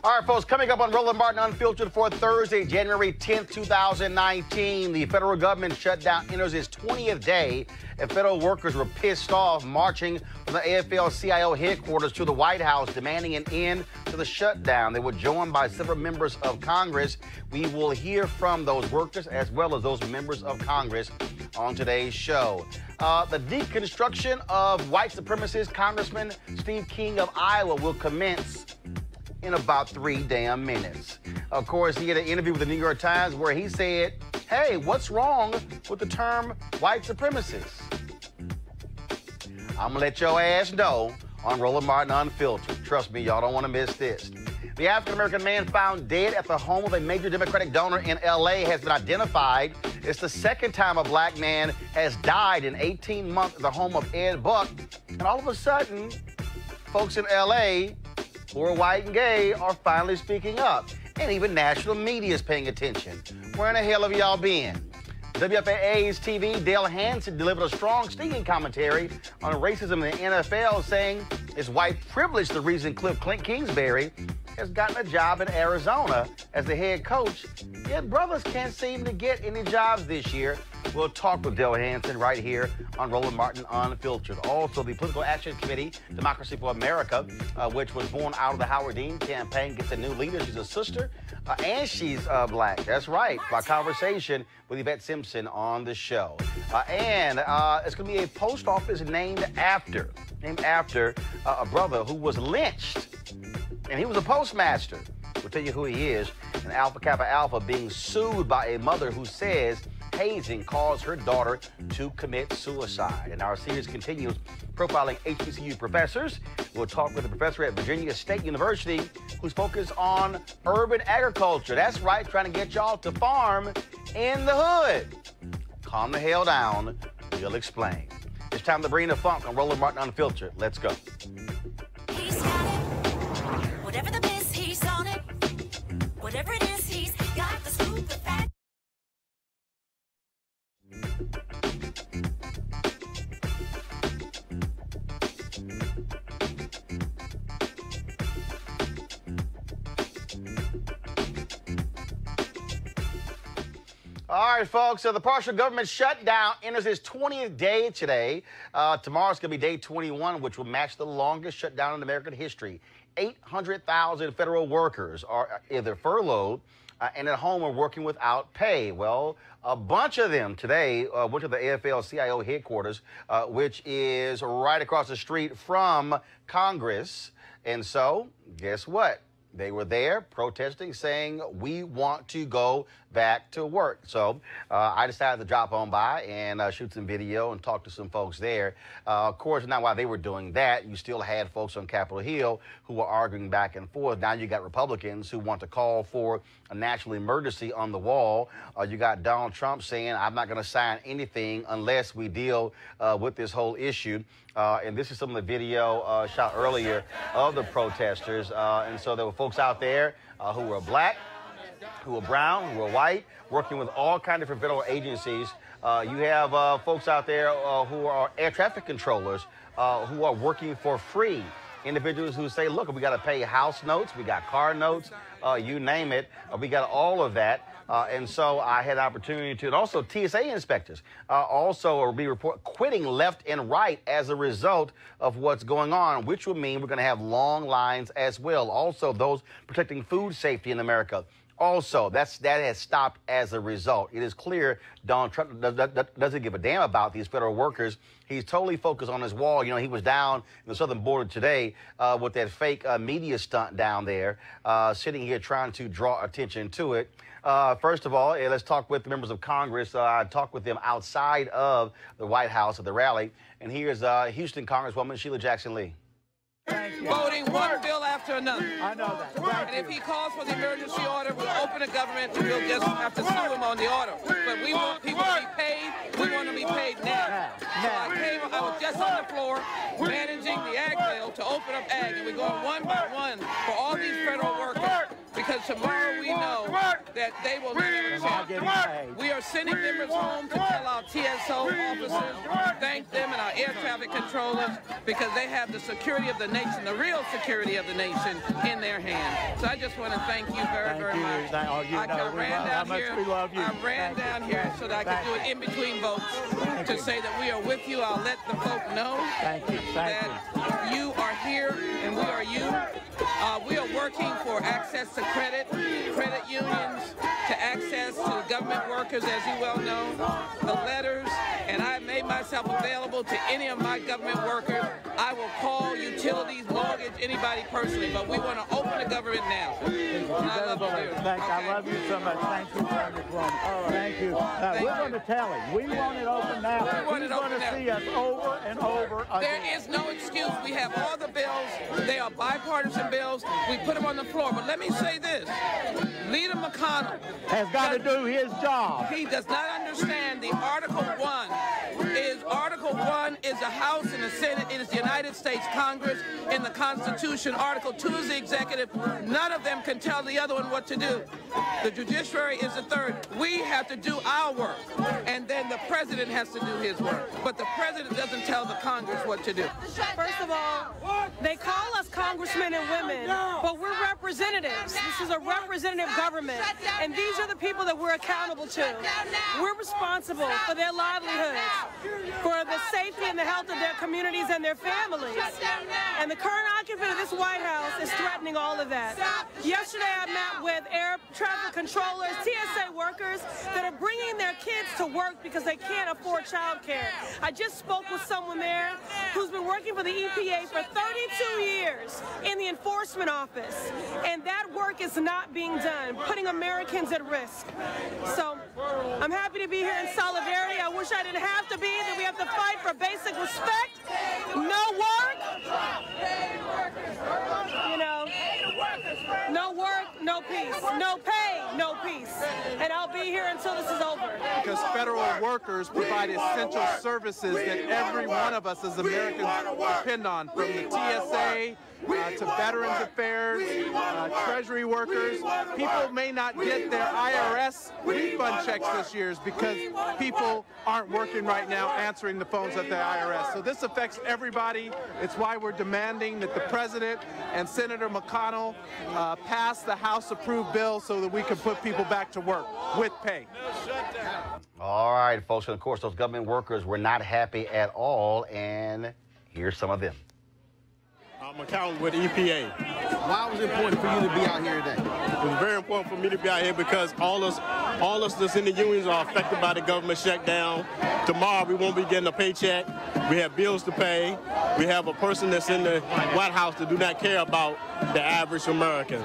All right, folks, coming up on Roland Martin Unfiltered for Thursday, January 10th, 2019, the federal government shutdown enters its 20th day, and federal workers were pissed off marching from the AFL-CIO headquarters to the White House, demanding an end to the shutdown. They were joined by several members of Congress. We will hear from those workers as well as those members of Congress on today's show. The deconstruction of white supremacist Congressman Steve King of Iowa will commence in about 3 damn minutes. Of course, he had an interview with the New York Times where he said, hey, what's wrong with the term white supremacist? I'm gonna let your ass know on Roland Martin Unfiltered. Trust me, y'all don't wanna miss this. The African-American man found dead at the home of a major Democratic donor in LA has been identified. It's the second time a black man has died in 18 months at the home of Ed Buck. And all of a sudden, folks in LA who are white and gay are finally speaking up. And even national media is paying attention. Where in the hell have y'all been? WFAA's TV, Dale Hansen, delivered a strong, stinging commentary on racism in the NFL, saying it's white privilege the reason Cliff Kingsbury has gotten a job in Arizona as the head coach. Yet brothers can't seem to get any jobs this year. We'll talk with Dale Hansen right here on Roland Martin Unfiltered. Also, the Political Action Committee, Democracy for America, which was born out of the Howard Dean campaign, gets a new leader. She's a sister, and she's black. That's right. My conversation with Yvette Simpson on the show. And it's going to be a post office named after a brother who was lynched. And he was a postmaster. We'll tell you who he is. And Alpha Kappa Alpha being sued by a mother who says hazing caused her daughter to commit suicide. And our series continues profiling HBCU professors. We'll talk with a professor at Virginia State University who's focused on urban agriculture. That's right, trying to get y'all to farm in the hood. Calm the hell down. We'll explain. It's time to bring the funk on Roland Martin Unfiltered. Let's go. He's got it. Whatever the biz, he's on it. Whatever it is, he's got the scoop of that. All right, folks, so the partial government shutdown enters its 20th day today. Tomorrow's going to be day 21, which will match the longest shutdown in American history. 800,000 federal workers are either furloughed and at home are working without pay. Well, a bunch of them today went to the AFL-CIO headquarters, which is right across the street from Congress. And so, guess what? They were there protesting, saying, we want to go back to work. So I decided to drop on by and shoot some video and talk to some folks there. Of course, now while they were doing that, you still had folks on Capitol Hill who were arguing back and forth. Now you got Republicans who want to call for a national emergency on the wall. You got Donald Trump saying, I'm not going to sign anything unless we deal with this whole issue. And this is some of the video shot earlier of the protesters. And so there were folks out there who were black, who were brown, who were white, working with all kinds of different federal agencies. You have folks out there who are air traffic controllers who are working for free. Individuals who say, look, we got to pay house notes, we got car notes, you name it. We got all of that. And so I had an opportunity to, and also TSA inspectors also will be quitting left and right as a result of what's going on, which will mean we're going to have long lines as well. Also, those protecting food safety in America. Also, that has stopped as a result. It is clear Donald Trump doesn't give a damn about these federal workers. He's totally focused on his wall. You know, he was down in the southern border today with that fake media stunt down there, sitting here trying to draw attention to it. First of all, let's talk with the members of Congress. I talked with them outside of the White House at the rally. And here's Houston Congresswoman Sheila Jackson Lee. Voting one bill after another. I know that. And if he calls for the emergency order, we'll open the government and we'll just have to sue him on the order. But we want people to be paid. We want to be paid now. So I was just on the floor managing the ag bill to open up ag. And we're going one by one for all these federal workers. Because tomorrow we know that they will never change. We are sending members home to tell our TSO officers, thank them and our air traffic controllers, because they have the security of the nation, the real security of the nation in their hands. So I just want to thank you very, very much. I ran down here so that I could do it in between votes to say that we are with you. I'll let the folk know that you are here and we are you. We are working for access to credit unions, to access to government workers, as you well know, the letters, and I made myself available to any of my government workers. I will call utilities, mortgage, anybody personally, but we want to open the government now. I love you. I love you so much. Thank you, Congresswoman. Thank you. We're going to tell him. We want it open now. He's going to see us over and over again. There is no excuse. We have all the bills. They are bipartisan bills. We put them on the floor. But let me say this. Leader McConnell has got to do his job. He does not understand the Article 1 is the House and the Senate. It is the United States Congress in the Constitution. Article 2 is the executive. None of them can tell the other one what to do. The judiciary is the third. We have to do our work, and then the president has to do his work. But the president doesn't tell the Congress what to do. First of all, they call us congressmen and women, but we're representatives. This is a representative government, and these are the people that we're accountable to. We're responsible for their livelihoods, for the safety and the health of their communities and their families. And the current occupant of this White House is threatening all of that. Yesterday I met with air traffic controllers, TSA workers that are bringing their kids to work because they can't afford child care. I just spoke with someone there who's been working for the EPA for 32 years in the enforcement office, and that work is not being done, putting Americans at risk. So I'm happy to be here in solidarity. I wish I didn't have to be, that we have to fight for basic respect. No work. You know, no work, no peace. No pay, no peace. And I'll be here until this is over. Because federal workers provide essential services that every one of us as Americans depend on, from the TSA to Veterans Affairs, Treasury workers. People may not get their IRS refund checks this year because people aren't working right now answering the phones at the IRS. So this affects everybody. It's why we're demanding that the President and Senator McConnell pass the House-approved bill so that we can put people back to work with pay. All right, folks, and of course, those government workers were not happy at all, and here's some of them. I'm accountant with EPA. Why was it important for you to be out here today? It was very important for me to be out here because all us that's in the unions are affected by the government shutdown. Tomorrow we won't be getting a paycheck. We have bills to pay. We have a person that's in the White House that do not care about the average American.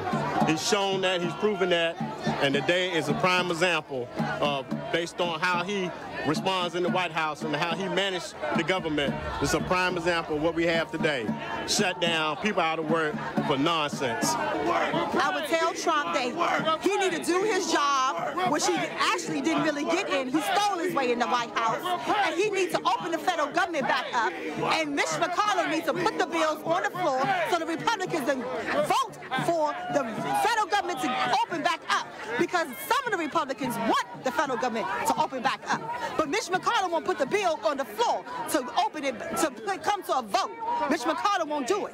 He's shown that, he's proven that, and today is a prime example of, based on how he responds in the White House and how he managed the government. It's a prime example of what we have today. Shut down, people out of work for nonsense. I would tell Trump that he need to do his job, which he actually didn't really get in. He stole his way in the White House. And he needs to open the federal government back up. And Mitch McConnell needs to put the bills on the floor so the Republicans can vote for the federal government to open back up. Because some of the Republicans want the federal government to open back up. But Mitch McConnell won't put the bill on the floor to open it, to come to a vote. Mitch McConnell won't do it.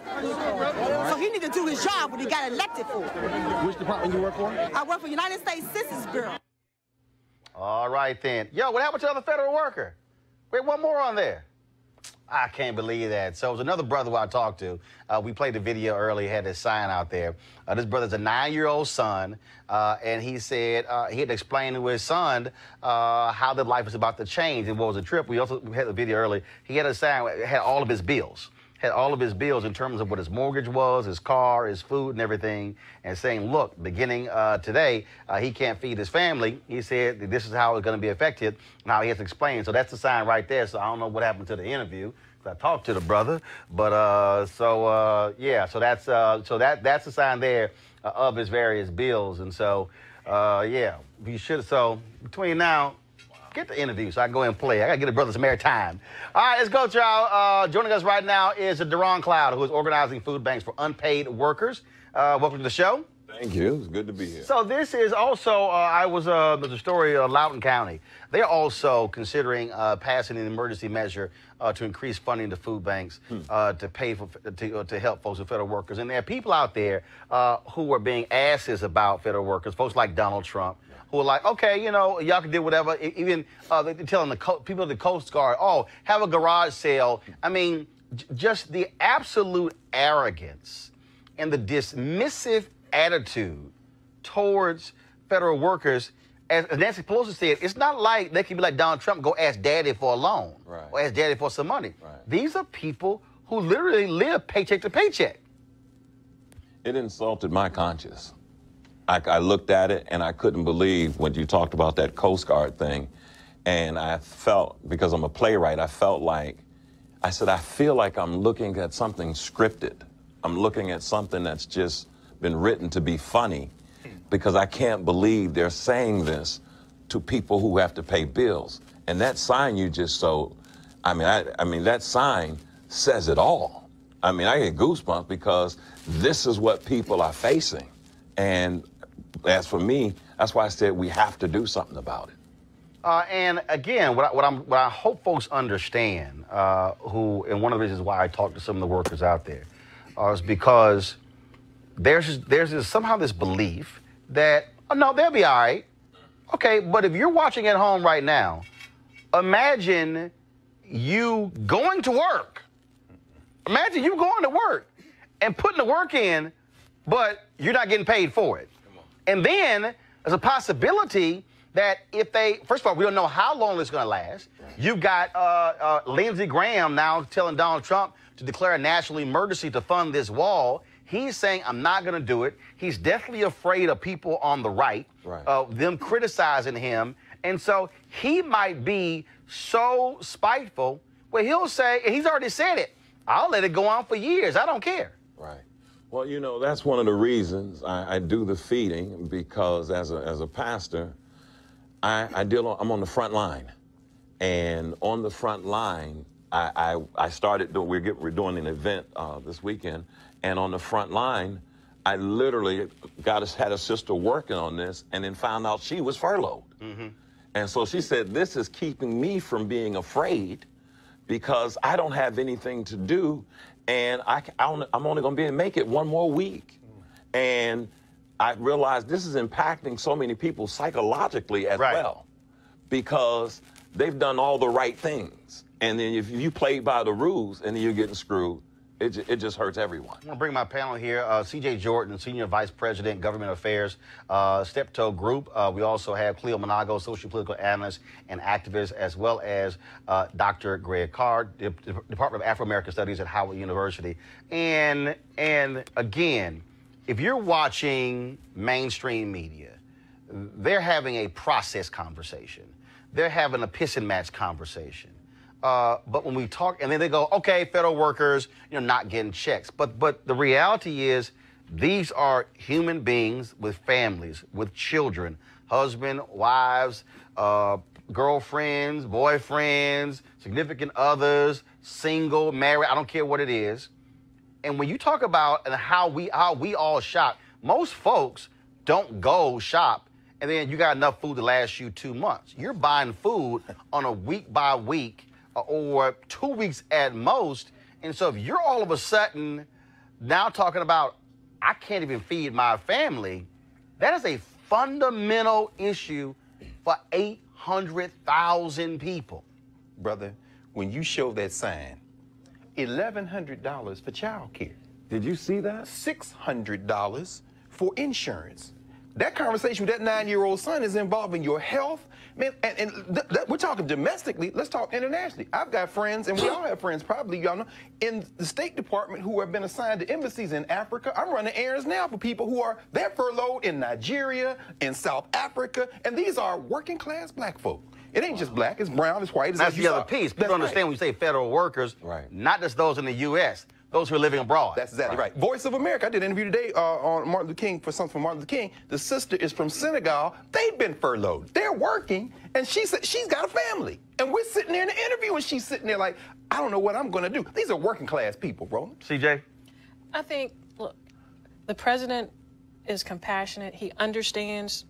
So he need to do his job what he got elected for. Which department you work for? I work for the United States Census Bureau. All right, then. Yo, what happened to the other federal worker? Wait, one more on there. I can't believe that. So it was another brother who I talked to. We played the video earlier, had this sign out there. This brother's a 9-year-old son, and he said he had to explain to his son how the life was about to change and what was the trip. We had the video earlier. He had a sign, had all of his bills. Had all of his bills in terms of what his mortgage was, his car, his food, and everything, and saying, look, beginning today, he can't feed his family. He said that this is how it's going to be affected. Now he has to explain. So that's the sign right there. So I don't know what happened to the interview. I talked to the brother, but yeah. So that's the sign there of his various bills, and so yeah, we should. So between now. Get the interview so I can go ahead and play. I got to get the brother some airtime. All right, let's go, y'all. Joining us right now is Deron Cloud, who is organizing food banks for unpaid workers. Welcome to the show. Thank you. It's good to be here. So this is also, there's a story of Loudoun County. They're also considering passing an emergency measure to increase funding to food banks to pay for to help folks with federal workers. And there are people out there who are being asses about federal workers, folks like Donald Trump, who are like, okay, you know, y'all can do whatever. Even they're telling the people of the Coast Guard, oh, have a garage sale. I mean, just the absolute arrogance and the dismissive attitude towards federal workers. As Nancy Pelosi said, it's not like they can be like Donald Trump, go ask daddy for a loan or ask daddy for some money. These are people who literally live paycheck to paycheck. It insulted my conscience. I looked at it and I couldn't believe when you talked about that Coast Guard thing. And I felt, because I'm a playwright, I felt like, I said, I feel like I'm looking at something scripted. I'm looking at something that's just been written to be funny, because I can't believe they're saying this to people who have to pay bills. And that sign you just showed, I mean, that sign says it all. I mean, I get goosebumps because this is what people are facing. And as for me, that's why I said we have to do something about it. And again, what I hope folks understand, and one of the reasons why I talk to some of the workers out there, is because there's somehow this belief that, oh, no, they'll be all right. Okay, but if you're watching at home right now, imagine you going to work. Imagine you going to work and putting the work in, but you're not getting paid for it. And then there's a possibility that if first of all, we don't know how long it's going to last. You've got Lindsey Graham now telling Donald Trump to declare a national emergency to fund this wall. He's saying, I'm not going to do it. He's definitely afraid of people on the right, of them criticizing him And so he might be so spiteful, but he'll say, and he's already said it, I'll let it go on for years. I don't care. Right. Well, you know, that's one of the reasons I do the feeding, because as a pastor, I'm on the front line. And on the front line, I started doing, we're doing an event this weekend, and on the front line, I literally had a sister working on this and then found out she was furloughed. And so she said, this is keeping me from being afraid because I don't have anything to do, and I'm only going to be able to make it one more week. And I realized this is impacting so many people psychologically as well, because they've done all the right things. And then if you play by the rules and then you're getting screwed, it just hurts everyone. I'm going to bring my panel here. C.J. Jordan, Senior Vice President, Government Affairs, Steptoe Group. We also have Cleo Monago, Social Political Analyst and Activist, as well as Dr. Greg Carr, Department of Afro-American Studies at Howard University. And again, if you're watching mainstream media, they're having a process conversation. They're having a piss and match conversation. But when we talk, and then they go, okay, federal workers, not getting checks. But the reality is, these are human beings with families, with children, husband, wives, girlfriends, boyfriends, significant others, single, married, I don't care what it is. And when you talk about how we all shop, most folks don't go shop and then you got enough food to last you 2 months. You're buying food on a week by week or 2 weeks at most. And so if you're all of a sudden now talking about, I can't even feed my family, that is a fundamental issue for 800,000 people. Brother, when you show that sign, $1,100 for child care. Did you see that? $600 for insurance. That conversation with that 9-year-old son is involving your health. Man, and we're talking domestically. Let's talk internationally. I've got friends, and we all have friends, probably, y'all know, in the State Department who have been assigned to embassies in Africa. I'm running errands now for people they're furloughed in Nigeria, in South Africa, and these are working class black folk. It ain't just black, it's brown, it's white. That's the other piece. People understand when you say federal workers, not just those in the U.S., those who are living abroad. That's exactly right. Voice of America. I did an interview today on Martin Luther King, for something from Martin Luther King. The sister is from Senegal. They've been furloughed. They're working, and she said she's got a family. And we're sitting there in the interview, and she's sitting there like, I don't know what I'm going to do. These are working class people, Roland. CJ? I think, look, the president is compassionate. He understands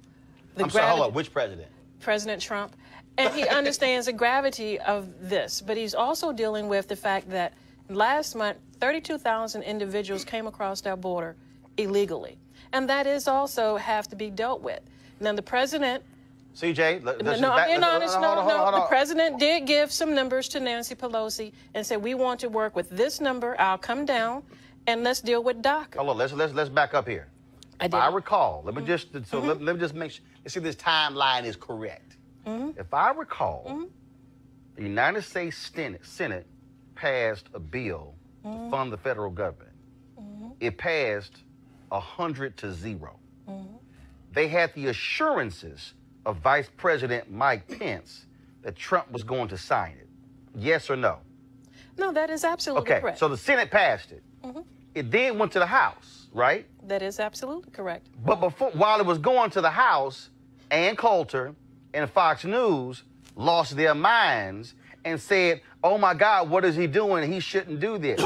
the gravity. Hold up, which president? President Trump. And he understands the gravity of this. But he's also dealing with the fact that last month, 32,000 individuals came across our border illegally. And that is also have to be dealt with. Now, the president... CJ, the president did give some numbers to Nancy Pelosi and said, we want to work with this number. I'll come down and let's deal with DACA. Hold on, let's back up here. If I recall, let me just make sure, let's see if this timeline is correct. If I recall, the United States Senate passed a bill to fund the federal government. It passed 100-0. They had the assurances of Vice President Mike Pence that Trump was going to sign it. Yes or no? No, that is absolutely correct. Okay, so the Senate passed it. It then went to the House, right? That is absolutely correct. But while it was going to the House, Ann Coulter and Fox News lost their minds and said, oh my God, what is he doing? He shouldn't do this.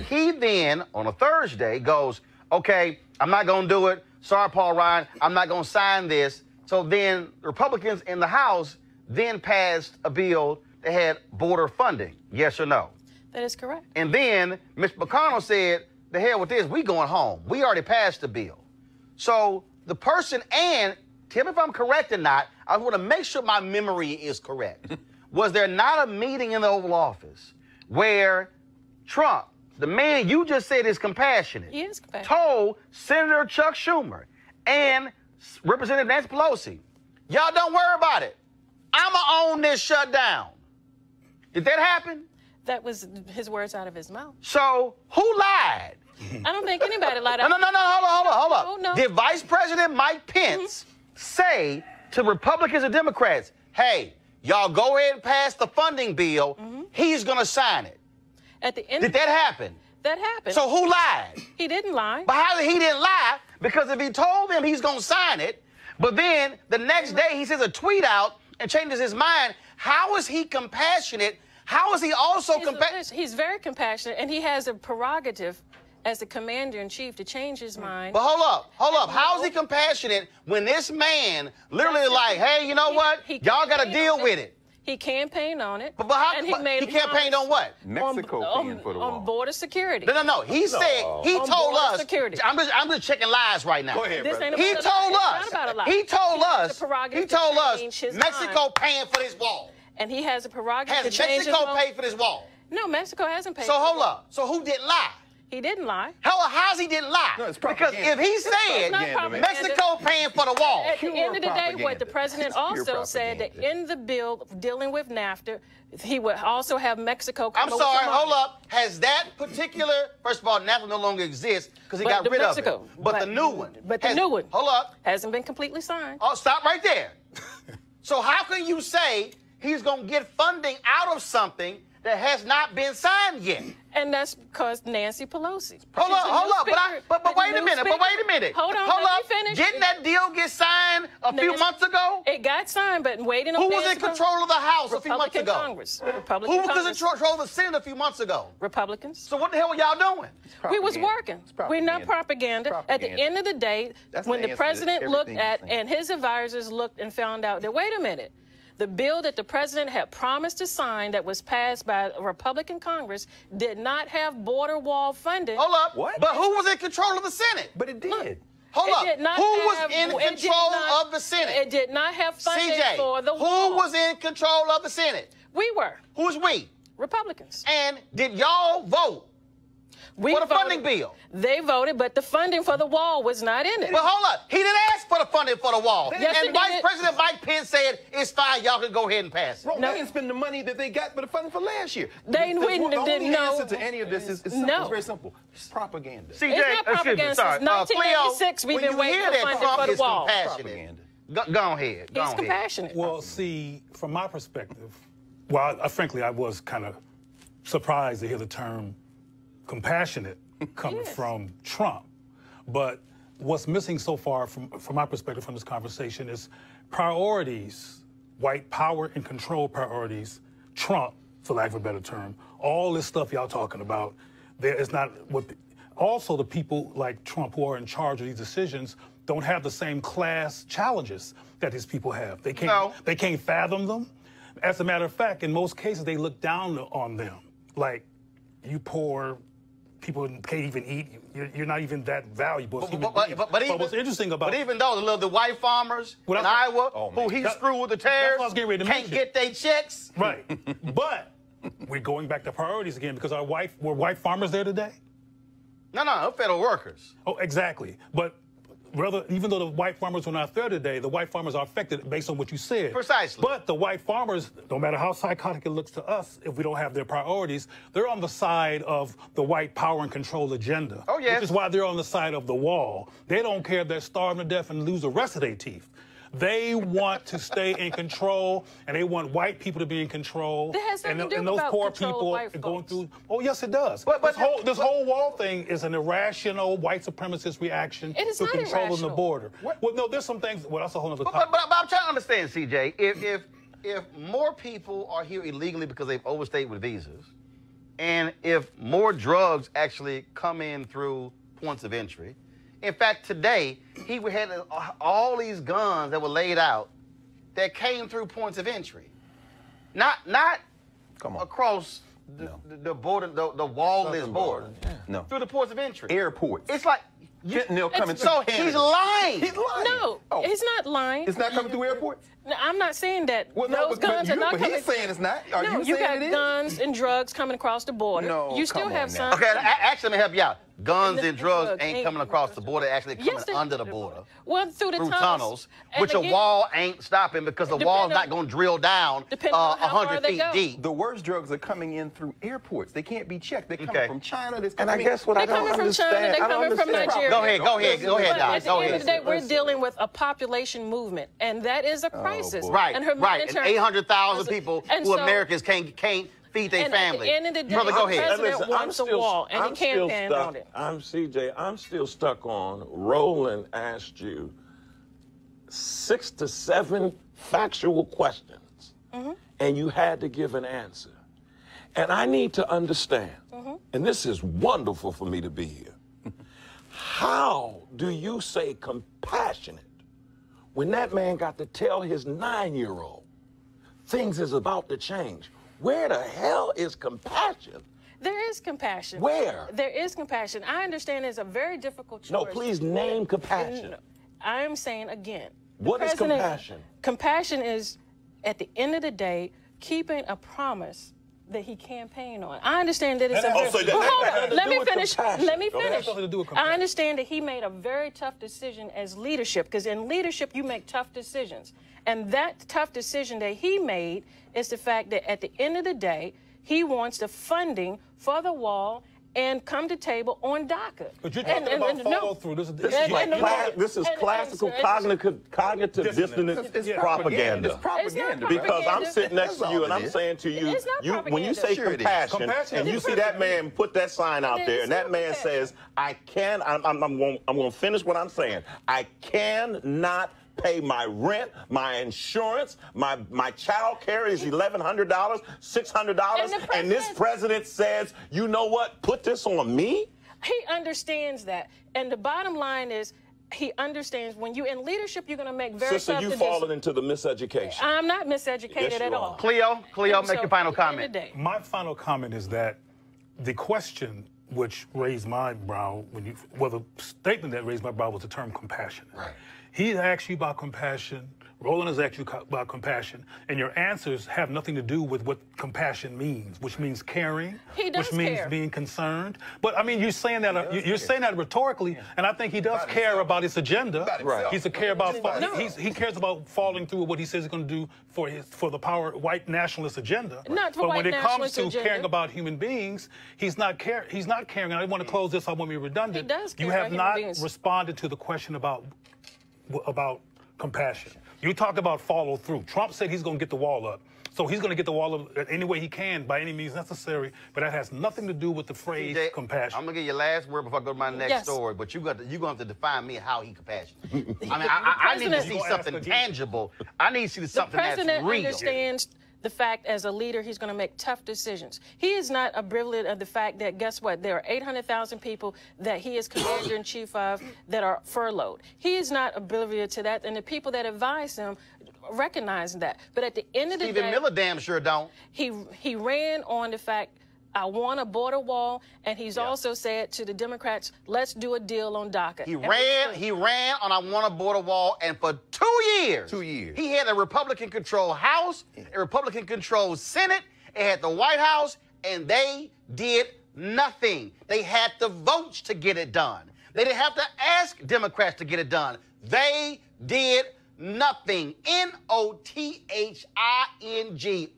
He then, on a Thursday, goes, okay, I'm not going to do it. Sorry, Paul Ryan, I'm not going to sign this. So then Republicans in the House then passed a bill that had border funding. Yes or no? That is correct. And then Mitch McConnell said, the hell with this, we going home. We already passed the bill. So the person, and tell me if I'm correct or not, I want to make sure my memory is correct. Was there not a meeting in the Oval Office where Trump, the man you just said is compassionate, he is compassionate, told Senator Chuck Schumer and Representative Nancy Pelosi, y'all don't worry about it. I'm going to own this shutdown. Did that happen? That was his words out of his mouth. So who lied? I don't think anybody lied. No, hold up. Oh, no. Did Vice President Mike Pence say to Republicans and Democrats, hey, y'all go ahead and pass the funding bill. He's going to sign it. At the end Did that happen? That happened. So who lied? He didn't lie. But how did he didn't lie? Because if he told them he's going to sign it, but then the next day he sends a tweet out and changes his mind, how is he compassionate? How is he also compassionate? He's very compassionate, and he has a prerogative as the commander-in-chief to change his mind. But hold up. How is he compassionate when this man literally like, hey, you know what? Y'all got to deal with it. He campaigned on it. But he campaigned on what? Mexico paying for the wall. On border security. No. He said, he told us. Security. I'm just checking lies right now. Go ahead, brother. He told us Mexico paying for this wall. And he has a prerogative to change Has Mexico paid for this wall? No, Mexico hasn't paid. So hold up. So who didn't lie? He didn't lie. How's he didn't lie? No, it's because if he said Mexico paying for the wall. At the end of the day, what the president also said that in the bill dealing with NAFTA, he would also have Mexico come I'm sorry, hold up. Has that particular, first of all, NAFTA no longer exists because he got rid of it. But the new one. Hold up. Hasn't been completely signed. Oh, stop right there. So how can you say he's going to get funding out of something that has not been signed yet? And that's because Nancy Pelosi. Hold up. But wait a minute. Hold on, let me finish. Didn't that deal get signed a few months ago? It got signed, but waiting on Who was in control of the House a few months ago? Congress. Who was in control of the Senate a few months ago? Republicans. So what the hell were y'all doing? We was working. We're not propaganda. At the end of the day, when the president looked at and his advisors looked and found out that, wait a minute, the bill that the president had promised to sign that was passed by a Republican Congress did not have border wall funding. Hold up. What? But who was in control of the Senate? But it did. Look, hold up. Who was in control of the Senate? It did not have funding for the wall. Who was in control of the Senate? We were. Who's we? Republicans. And did y'all vote for the funding bill? They voted, but the funding for the wall was not in it. But hold up. He didn't ask for the funding for the wall. Yes, and Vice President Mike Pence said, it's fine, y'all can go ahead and pass it. They didn't spend the money that they got for the funding for last year. The only answer to any of this is simple. It's very simple. It's propaganda. CJ, it's not propaganda. Since 1986, we've been waiting for funding for the wall. Go ahead. He's compassionate. Well, see, from my perspective, frankly, I was kind of surprised to hear the term compassionate coming from Trump. But what's missing so far from my perspective from this conversation is priorities, white power and control priorities, Trump, for lack of a better term, all this stuff y'all talking about, there is not what. Also, the people like Trump who are in charge of these decisions don't have the same class challenges that these people have. They can't fathom them. As a matter of fact, in most cases, they look down on them. Like, you poor people can't even eat. You're not even that valuable. But what's interesting about... But even though the white farmers in Iowa, who he screwed with the tariffs, can't get their checks. Right. But we're going back to priorities again because were white farmers there today? No, federal workers. Oh, exactly. But even though the white farmers were not there today, the white farmers are affected based on what you said. Precisely. But the white farmers, no matter how psychotic it looks to us, if we don't have their priorities, they're on the side of the white power and control agenda. Oh, yes. Which is why they're on the side of the wall. They don't care if they're starving to death and lose the rest of their teeth. They want to stay in control, and they want white people to be in control. That has nothing to do and those about poor control people of white are going folks. through. Oh, yes, it does. But this whole wall thing is an irrational white supremacist reaction It is to not controlling irrational. the border. Well, no, there's some things. Well, that's a whole other But topic. I'm trying to understand, CJ. If more people are here illegally because they've overstayed with visas, and if more drugs actually come in through points of entry, in fact, today he had all these guns that were laid out that came through points of entry, not across the border, the wall-less border, through the ports of entry, airports. It's like fentanyl coming through. So he's lying. He's lying. No, he's not lying. It's not coming through airports. No, I'm not saying that. Well, no, those guns are not coming. He's saying it's not. Are no, you saying got it is? guns and drugs coming across the border. No, you still have some. Okay, actually, let me help you out. guns and drugs ain't coming across the border, actually coming under the border. Well, through tunnels, which a wall ain't stopping because the wall's not going to drill down 100 feet deep. The worst drugs are coming in through airports. They can't be checked. They're coming from China. And I guess what I don't understand. They're coming from Nigeria. Go ahead, Doc. At the end of the day, we're dealing with a population movement, and that is a crisis. Right. And 800,000 people who Americans can't feed their family. At the end of the day, Brother, go the ahead. president wants a wall, and he campaigned on it. CJ, I'm still stuck on Roland asked you 6 to 7 factual questions, and you had to give an answer. And I need to understand, and this is wonderful for me to be here, how do you say compassionate when that man got to tell his 9-year-old things is about to change? Where the hell is compassion? There is compassion. Where? There is compassion. I understand it's a very difficult choice. No, please name compassion. I am saying again. What is compassion? Compassion is, at the end of the day, keeping a promise that he campaigned on. I understand that it's let me finish. I understand that he made a very tough decision as leadership, because in leadership you make tough decisions. And that tough decision that he made is the fact that at the end of the day, he wants the funding for the wall and come to table on DACA. But you're talking about follow through. This is classical cognitive dissonance propaganda. It's propaganda. Because I'm sitting next to you and I'm saying to you, when you say compassion, and you see that man put that sign out there, and that man says, I'm going to finish what I'm saying. I cannot pay my rent, my insurance, my child care is $1,100, $600, and this president says, you know what, put this on me? He understands that. And the bottom line is, he understands when you're in leadership, you're going to make very Sister, you've fallen into the miseducation. I'm not miseducated at all. Cleo, make your final comment. My final comment is that the question which raised my brow, the statement that raised my brow was the term compassion. Right. He asked you about compassion. Roland has asked you about compassion, and your answers have nothing to do with what compassion means, which means caring, which means being concerned. But I mean, you're saying that you're saying that rhetorically, and I think he does care about his agenda. He cares about following through with what he says he's going to do for the white nationalist agenda. But when it comes to caring about human beings, he's not caring. And I want to close this. I want to be redundant. He does care You have about not responded to the question about compassion. You talked about follow through. Trump said he's going to get the wall up. So he's going to get the wall up any way he can, by any means necessary. But that has nothing to do with the phrase compassion. I'm going to give you last word before I go to my next story. But you're going to have to define me how he compassionate. I mean, I need to see something tangible. I need to see something that's real. The president understands the fact as a leader, he's going to make tough decisions. He is not oblivious of the fact that, guess what, there are 800,000 people that he is commander-in-chief of that are furloughed. He is not oblivious to that, and the people that advise him recognize that. But at the end of the day, Stephen Miller damn sure don't. He ran on the fact, I want a border wall, and he's also said to the Democrats, let's do a deal on DACA. He ran on I want a border wall, and for 2 years, he had a Republican-controlled House, a Republican-controlled Senate, it had the White House, and they did nothing. They had the votes to get it done. They didn't have to ask Democrats to get it done. They did nothing. N-O-T-H-I-N-G,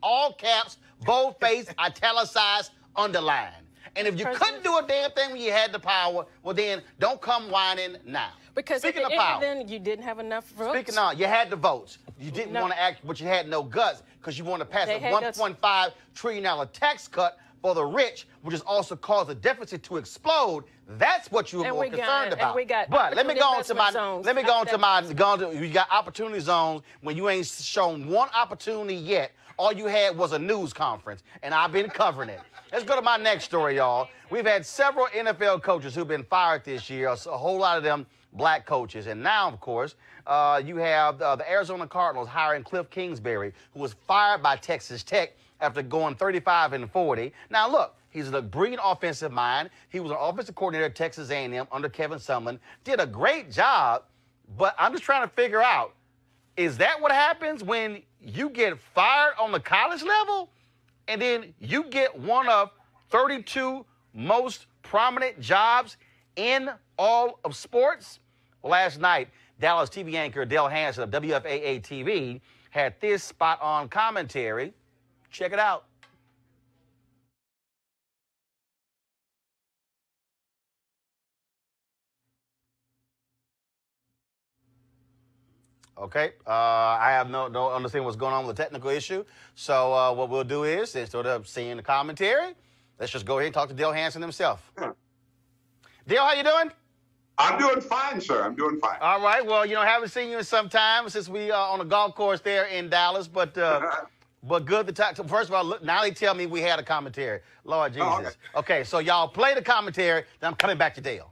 all caps, boldface, italicized, underlined. And if you couldn't do a damn thing when you had the power, well then, don't come whining now. Because Speaking at the of end power, then you didn't have enough votes. Speaking of, you had the votes. You didn't want to act, but you had no guts because you wanted to pass a $1.5 trillion tax cut for the rich, which has also caused the deficit to explode. That's what you were more concerned about. But let me go on to you got opportunity zones when you ain't shown one opportunity yet. All you had was a news conference, and I've been covering it. Let's go to my next story, y'all. We've had several NFL coaches who've been fired this year, a whole lot of them black coaches. And now, of course, you have the Arizona Cardinals hiring Cliff Kingsbury, who was fired by Texas Tech after going 35-40. Now, look, he's a brilliant offensive mind. He was an offensive coordinator at Texas A&M under Kevin Sumlin. Did a great job, but I'm just trying to figure out, is that what happens when you get fired on the college level and then you get one of 32 most prominent jobs in all of sports? Last night, Dallas TV anchor Dale Hansen of WFAA TV had this spot-on commentary. Check it out. Okay, I have no understanding what's going on with the technical issue. So what we'll do is, instead of seeing the commentary, let's just go ahead and talk to Dale Hansen himself. Dale, how you doing? I'm doing fine, sir. I'm doing fine. All right. Well, haven't seen you in some time since we are on a golf course there in Dallas, but good to talk. First of all, look, now they tell me we had a commentary. Lord Jesus. Oh, okay, so y'all play the commentary, then I'm coming back to Dale.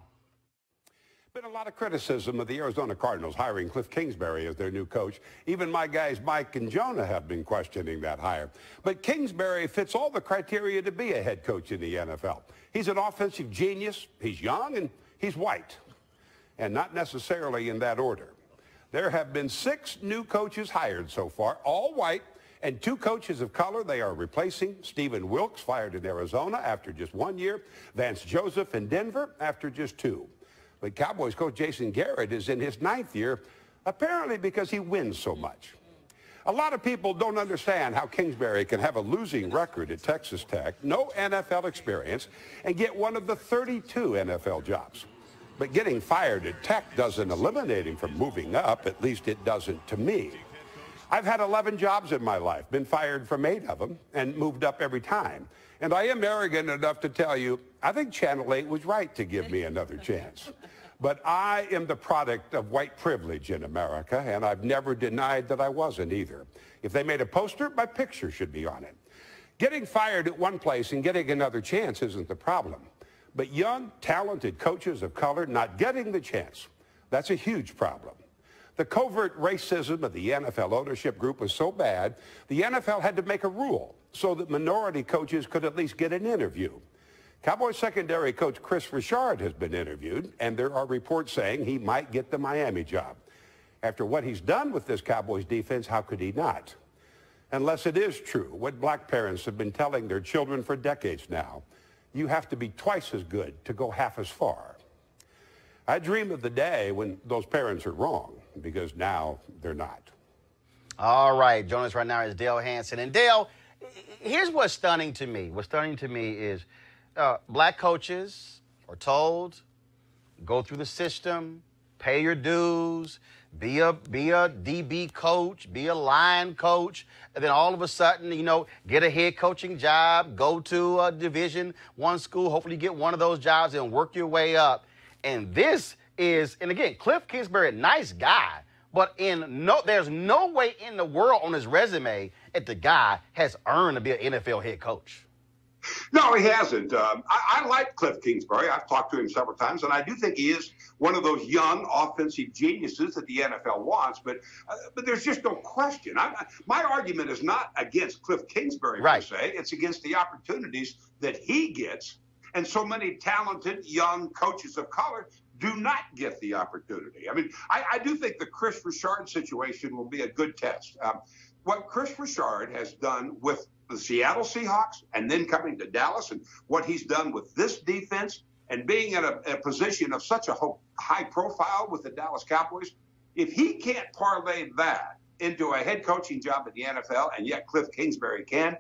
Been a lot of criticism of the Arizona Cardinals hiring Cliff Kingsbury as their new coach. Even my guys Mike and Jonah have been questioning that hire. But Kingsbury fits all the criteria to be a head coach in the NFL. He's an offensive genius, he's young, and he's white. And not necessarily in that order. There have been 6 new coaches hired so far, all white, and 2 coaches of color they are replacing. Stephen Wilkes, fired in Arizona after just 1 year. Vance Joseph in Denver after just 2. But Cowboys coach Jason Garrett is in his 9th year, apparently because he wins so much. A lot of people don't understand how Kingsbury can have a losing record at Texas Tech, no NFL experience, and get one of the 32 NFL jobs. But getting fired at Tech doesn't eliminate him from moving up, at least it doesn't to me. I've had 11 jobs in my life, been fired from 8 of them, and moved up every time. And I am arrogant enough to tell you, I think Channel 8 was right to give me another chance. But I am the product of white privilege in America, and I've never denied that I wasn't either. If they made a poster, my picture should be on it. Getting fired at one place and getting another chance isn't the problem. But young, talented coaches of color not getting the chance, that's a huge problem. The covert racism of the NFL ownership group was so bad, the NFL had to make a rule so that minority coaches could at least get an interview. Cowboys secondary coach Chris Richard has been interviewed, and there are reports saying he might get the Miami job. After what he's done with this Cowboys defense, how could he not? Unless it is true, what black parents have been telling their children for decades now, you have to be twice as good to go half as far. I dream of the day when those parents are wrong, because now they're not. All right, joining us right now is Dale Hansen. And Dale, here's what's stunning to me. What's stunning to me is black coaches are told, go through the system, pay your dues, be a DB coach, be a line coach, and then all of a sudden, get a head coaching job, go to a Division I school, hopefully get one of those jobs and work your way up. And this is, and again, Cliff Kingsbury, nice guy, but there's no way in the world on his resume that the guy has earned to be an NFL head coach. No, he hasn't. I like Cliff Kingsbury. I've talked to him several times, and I do think he is one of those young offensive geniuses that the NFL wants. But there's just no question. My argument is not against Cliff Kingsbury per se. It's against the opportunities that he gets, and so many talented young coaches of color do not get the opportunity. I mean, I do think the Chris Richard situation will be a good test. What Chris Richard has done with the Seattle Seahawks and then coming to Dallas, and what he's done with this defense and being in a position of such a high profile with the Dallas Cowboys, if he can't parlay that into a head coaching job in the NFL, and yet Cliff Kingsbury can,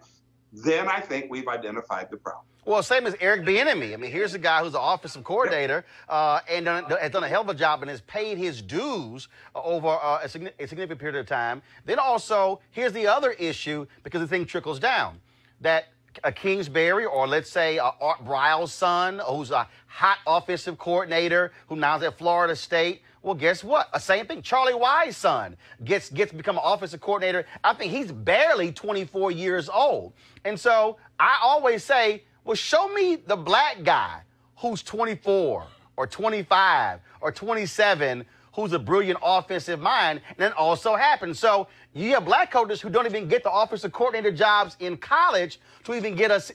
then I think we've identified the problem. Well, same as Eric Bieniemy. I mean, here's a guy who's an offensive coordinator and has done a hell of a job and has paid his dues over a significant period of time. Then also, here's the other issue, because the thing trickles down, that a Kingsbury, or let's say Art Briles' son, who's a hot offensive coordinator who now is at Florida State, well, guess what? Same thing. Charlie Wise's son gets to become an offensive coordinator. I think he's barely 24 years old. And so I always say, well, show me the black guy who's 24 or 25 or 27 who's a brilliant offensive mind, and that also happens. So you have black coaches who don't even get the offensive coordinator jobs in college to even get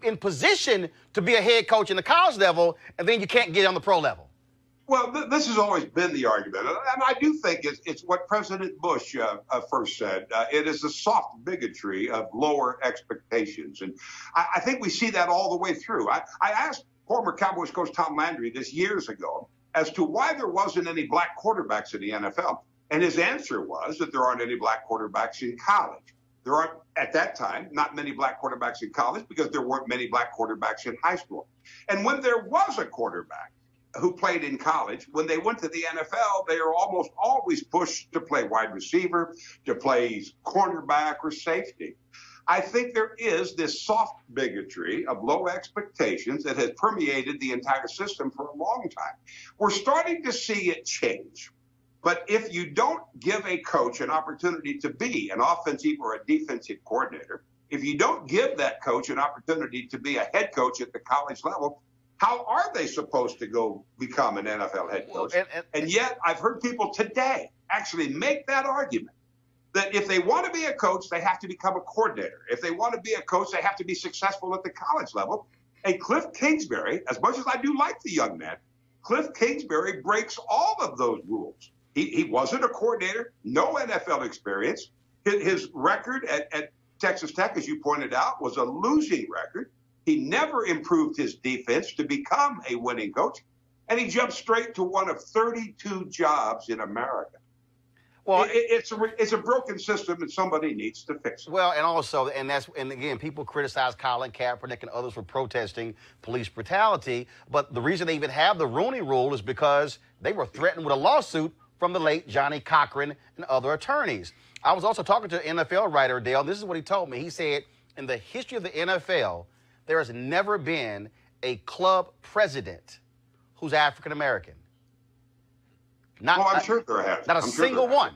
in position to be a head coach in the college level, and then you can't get on the pro level. Well, this has always been the argument, and I do think it's what President Bush first said. It is a soft bigotry of lower expectations, and I think we see that all the way through. I asked former Cowboys coach Tom Landry this years ago as to why there wasn't any black quarterbacks in the NFL. And his answer was that there aren't any black quarterbacks in college. There aren't, at that time, not many black quarterbacks in college because there weren't many black quarterbacks in high school. And when there was a quarterback who played in college, when they went to the NFL, they are almost always pushed to play wide receiver, to play cornerback or safety. I think there is this soft bigotry of low expectations that has permeated the entire system for a long time. We're starting to see it change. But if you don't give a coach an opportunity to be an offensive or a defensive coordinator, if you don't give that coach an opportunity to be a head coach at the college level, how are they supposed to go become an NFL head coach? And yet I've heard people today actually make that argument that if they want to be a coach, they have to become a coordinator. If they want to be a coach, they have to be successful at the college level. And Cliff Kingsbury, as much as I do like the young man, Cliff Kingsbury breaks all of those rules. He wasn't a coordinator, no NFL experience. His record at Texas Tech, as you pointed out, was a losing record. He never improved his defense to become a winning coach. And he jumped straight to one of 32 jobs in America. Well, it's a broken system, and somebody needs to fix it. Well, and also, and again, people criticize Colin Kaepernick and others for protesting police brutality, but the reason they even have the Rooney Rule is because they were threatened with a lawsuit from the late Johnny Cochran and other attorneys. I was also talking to an NFL writer, Dale. This is what he told me. He said, in the history of the NFL, there has never been a club president who's African American. I'm sure there has. Not a single one.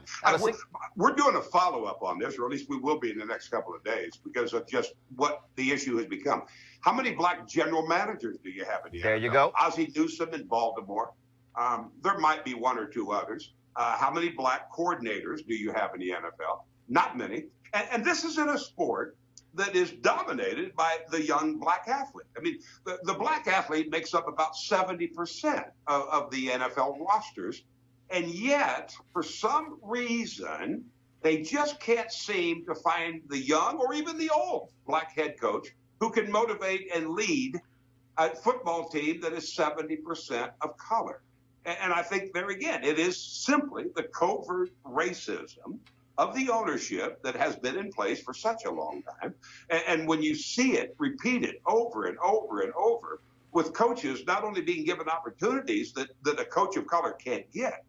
We're doing a follow-up on this, or at least we will be in the next couple of days, because of just what the issue has become. How many black general managers do you have in the NFL? There you go. Ozzie Newsome in Baltimore. There might be one or two others. How many black coordinators do you have in the NFL? Not many. And this is in a sport that is dominated by the young black athlete. I mean, the black athlete makes up about 70% of the NFL rosters. And yet, for some reason, they just can't seem to find the young or even the old black head coach who can motivate and lead a football team that is 70% of color. And I think there again, it is simply the covert racism of the ownership that has been in place for such a long time. And when you see it repeated over and over and over, with coaches not only being given opportunities that a coach of color can't get,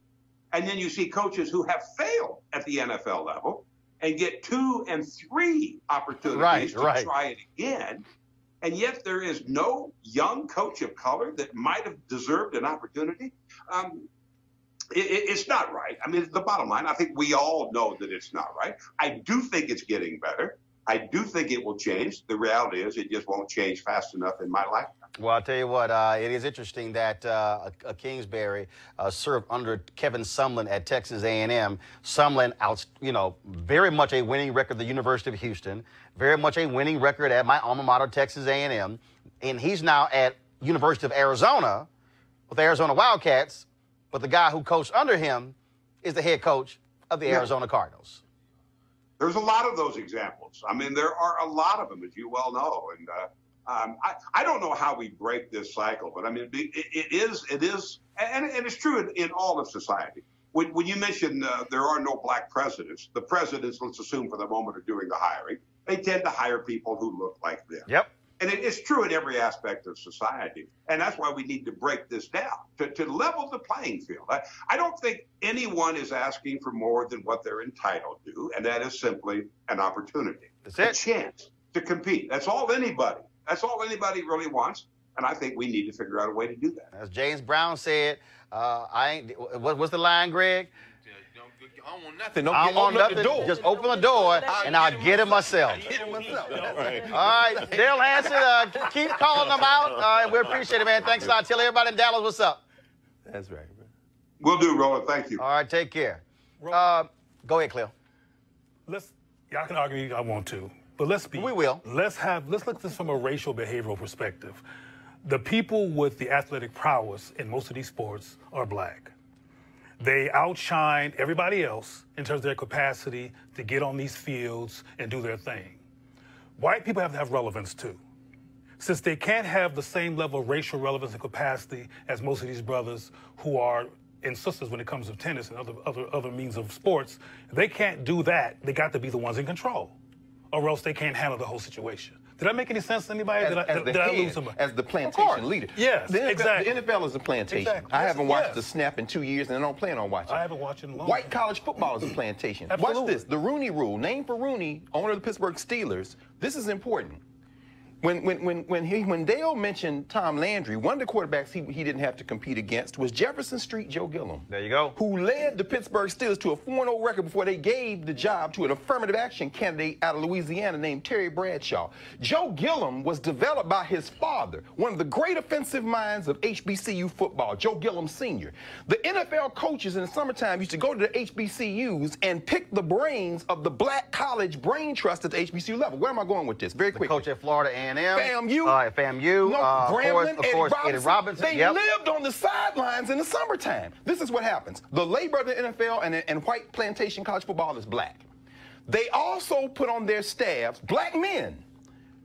and then you see coaches who have failed at the NFL level and get 2 and 3 opportunities to try it again. And yet there is no young coach of color that might have deserved an opportunity. It's not right. I mean, the bottom line, I think we all know that it's not right. I do think it's getting better. I do think it will change. The reality is it just won't change fast enough in my lifetime. Well, I'll tell you what, it is interesting that Kingsbury served under Kevin Sumlin at Texas A&M. Sumlin, very much a winning record at the University of Houston, very much a winning record at my alma mater, Texas A&M, and he's now at University of Arizona with the Arizona Wildcats, but the guy who coached under him is the head coach of the Arizona Cardinals. There's a lot of those examples. I mean, there are a lot of them, as you well know. And I don't know how we break this cycle, but I mean, it is, and it's true in all of society. When you mention there are no black presidents, the presidents, let's assume for the moment, are doing the hiring. They tend to hire people who look like them. Yep. And it's true in every aspect of society. And that's why we need to break this down, to level the playing field. I don't think anyone is asking for more than what they're entitled to, and that is simply an opportunity, a chance to compete. That's all anybody really wants. And I think we need to figure out a way to do that. As James Brown said, what's the line, Greg? I don't want nothing. I don't want nothing. Just open the door, and I'll get it myself. All right, Dale Hansen, keep calling them out. We appreciate it, man. Thanks a lot. Tell everybody in Dallas what's up. That's right, man. Will do, Roland. Thank you. All right, take care. Go ahead, Cleo. Y'all can argue if I want to, but we will. Let's look at this from a racial behavioral perspective. The people with the athletic prowess in most of these sports are black. They outshine everybody else in terms of their capacity to get on these fields and do their thing. White people have to have relevance too. since they can't have the same level of racial relevance and capacity as most of these brothers who are and sisters when it comes to tennis and other means of sports, they can't do that. They got to be the ones in control, or else they can't handle the whole situation. Did that make any sense to anybody? Did I lose somebody? As the plantation leader. Yes, exactly. The NFL is a plantation. Exactly. I haven't watched the snap in 2 years, and I don't plan on watching. I haven't watched it in a long White time. college football is a plantation. Absolutely. Watch this. The Rooney Rule, named for Rooney, owner of the Pittsburgh Steelers. This is important. When Dale mentioned Tom Landry, one of the quarterbacks he didn't have to compete against was Jefferson Street Joe Gillum. There you go. Who led the Pittsburgh Steelers to a 4-0 record before they gave the job to an affirmative action candidate out of Louisiana named Terry Bradshaw. Joe Gillum was developed by his father, one of the great offensive minds of HBCU football, Joe Gillum Sr. The NFL coaches in the summertime used to go to the HBCUs and pick the brains of the black college brain trust at the HBCU level. Where am I going with this? Very quickly. Coach at Florida A&M. FAMU. FAMU. Grambling, of course, Eddie Robinson. They lived on the sidelines in the summertime. This is what happens. The labor of the NFL and white plantation college football is black. They also put on their staffs black men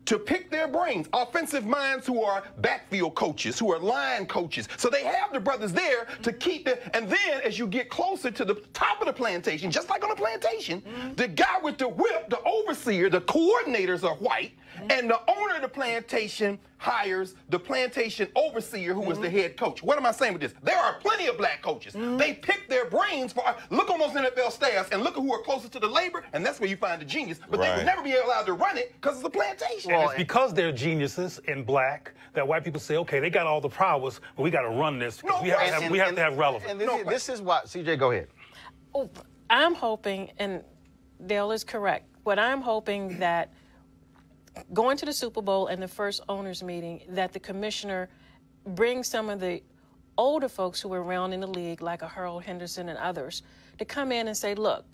to pick their brains, offensive minds who are backfield coaches, who are line coaches. So they have the brothers there to keep it. And then as you get closer to the top of the plantation, just like on a plantation, the guy with the whip, the overseer, the coordinators are white, and the owner of the plantation hires the plantation overseer who is the head coach. What am I saying with this? There are plenty of black coaches. They pick their brains for, look on those NFL staffs and look at who are closer to the labor, and that's where you find the genius. But they would never be allowed to run it because it's a plantation. And it's because they're geniuses in black that white people say, okay, they got all the prowess, but we got to run this because we have to have relevance. And this is why, CJ, go ahead. Oh, I'm hoping, and Dale is correct, but I'm hoping that going to the Super Bowl and the first owners meeting, that the commissioner brings some of the older folks who were around in the league, like a Harold Henderson and others, to come in and say, look,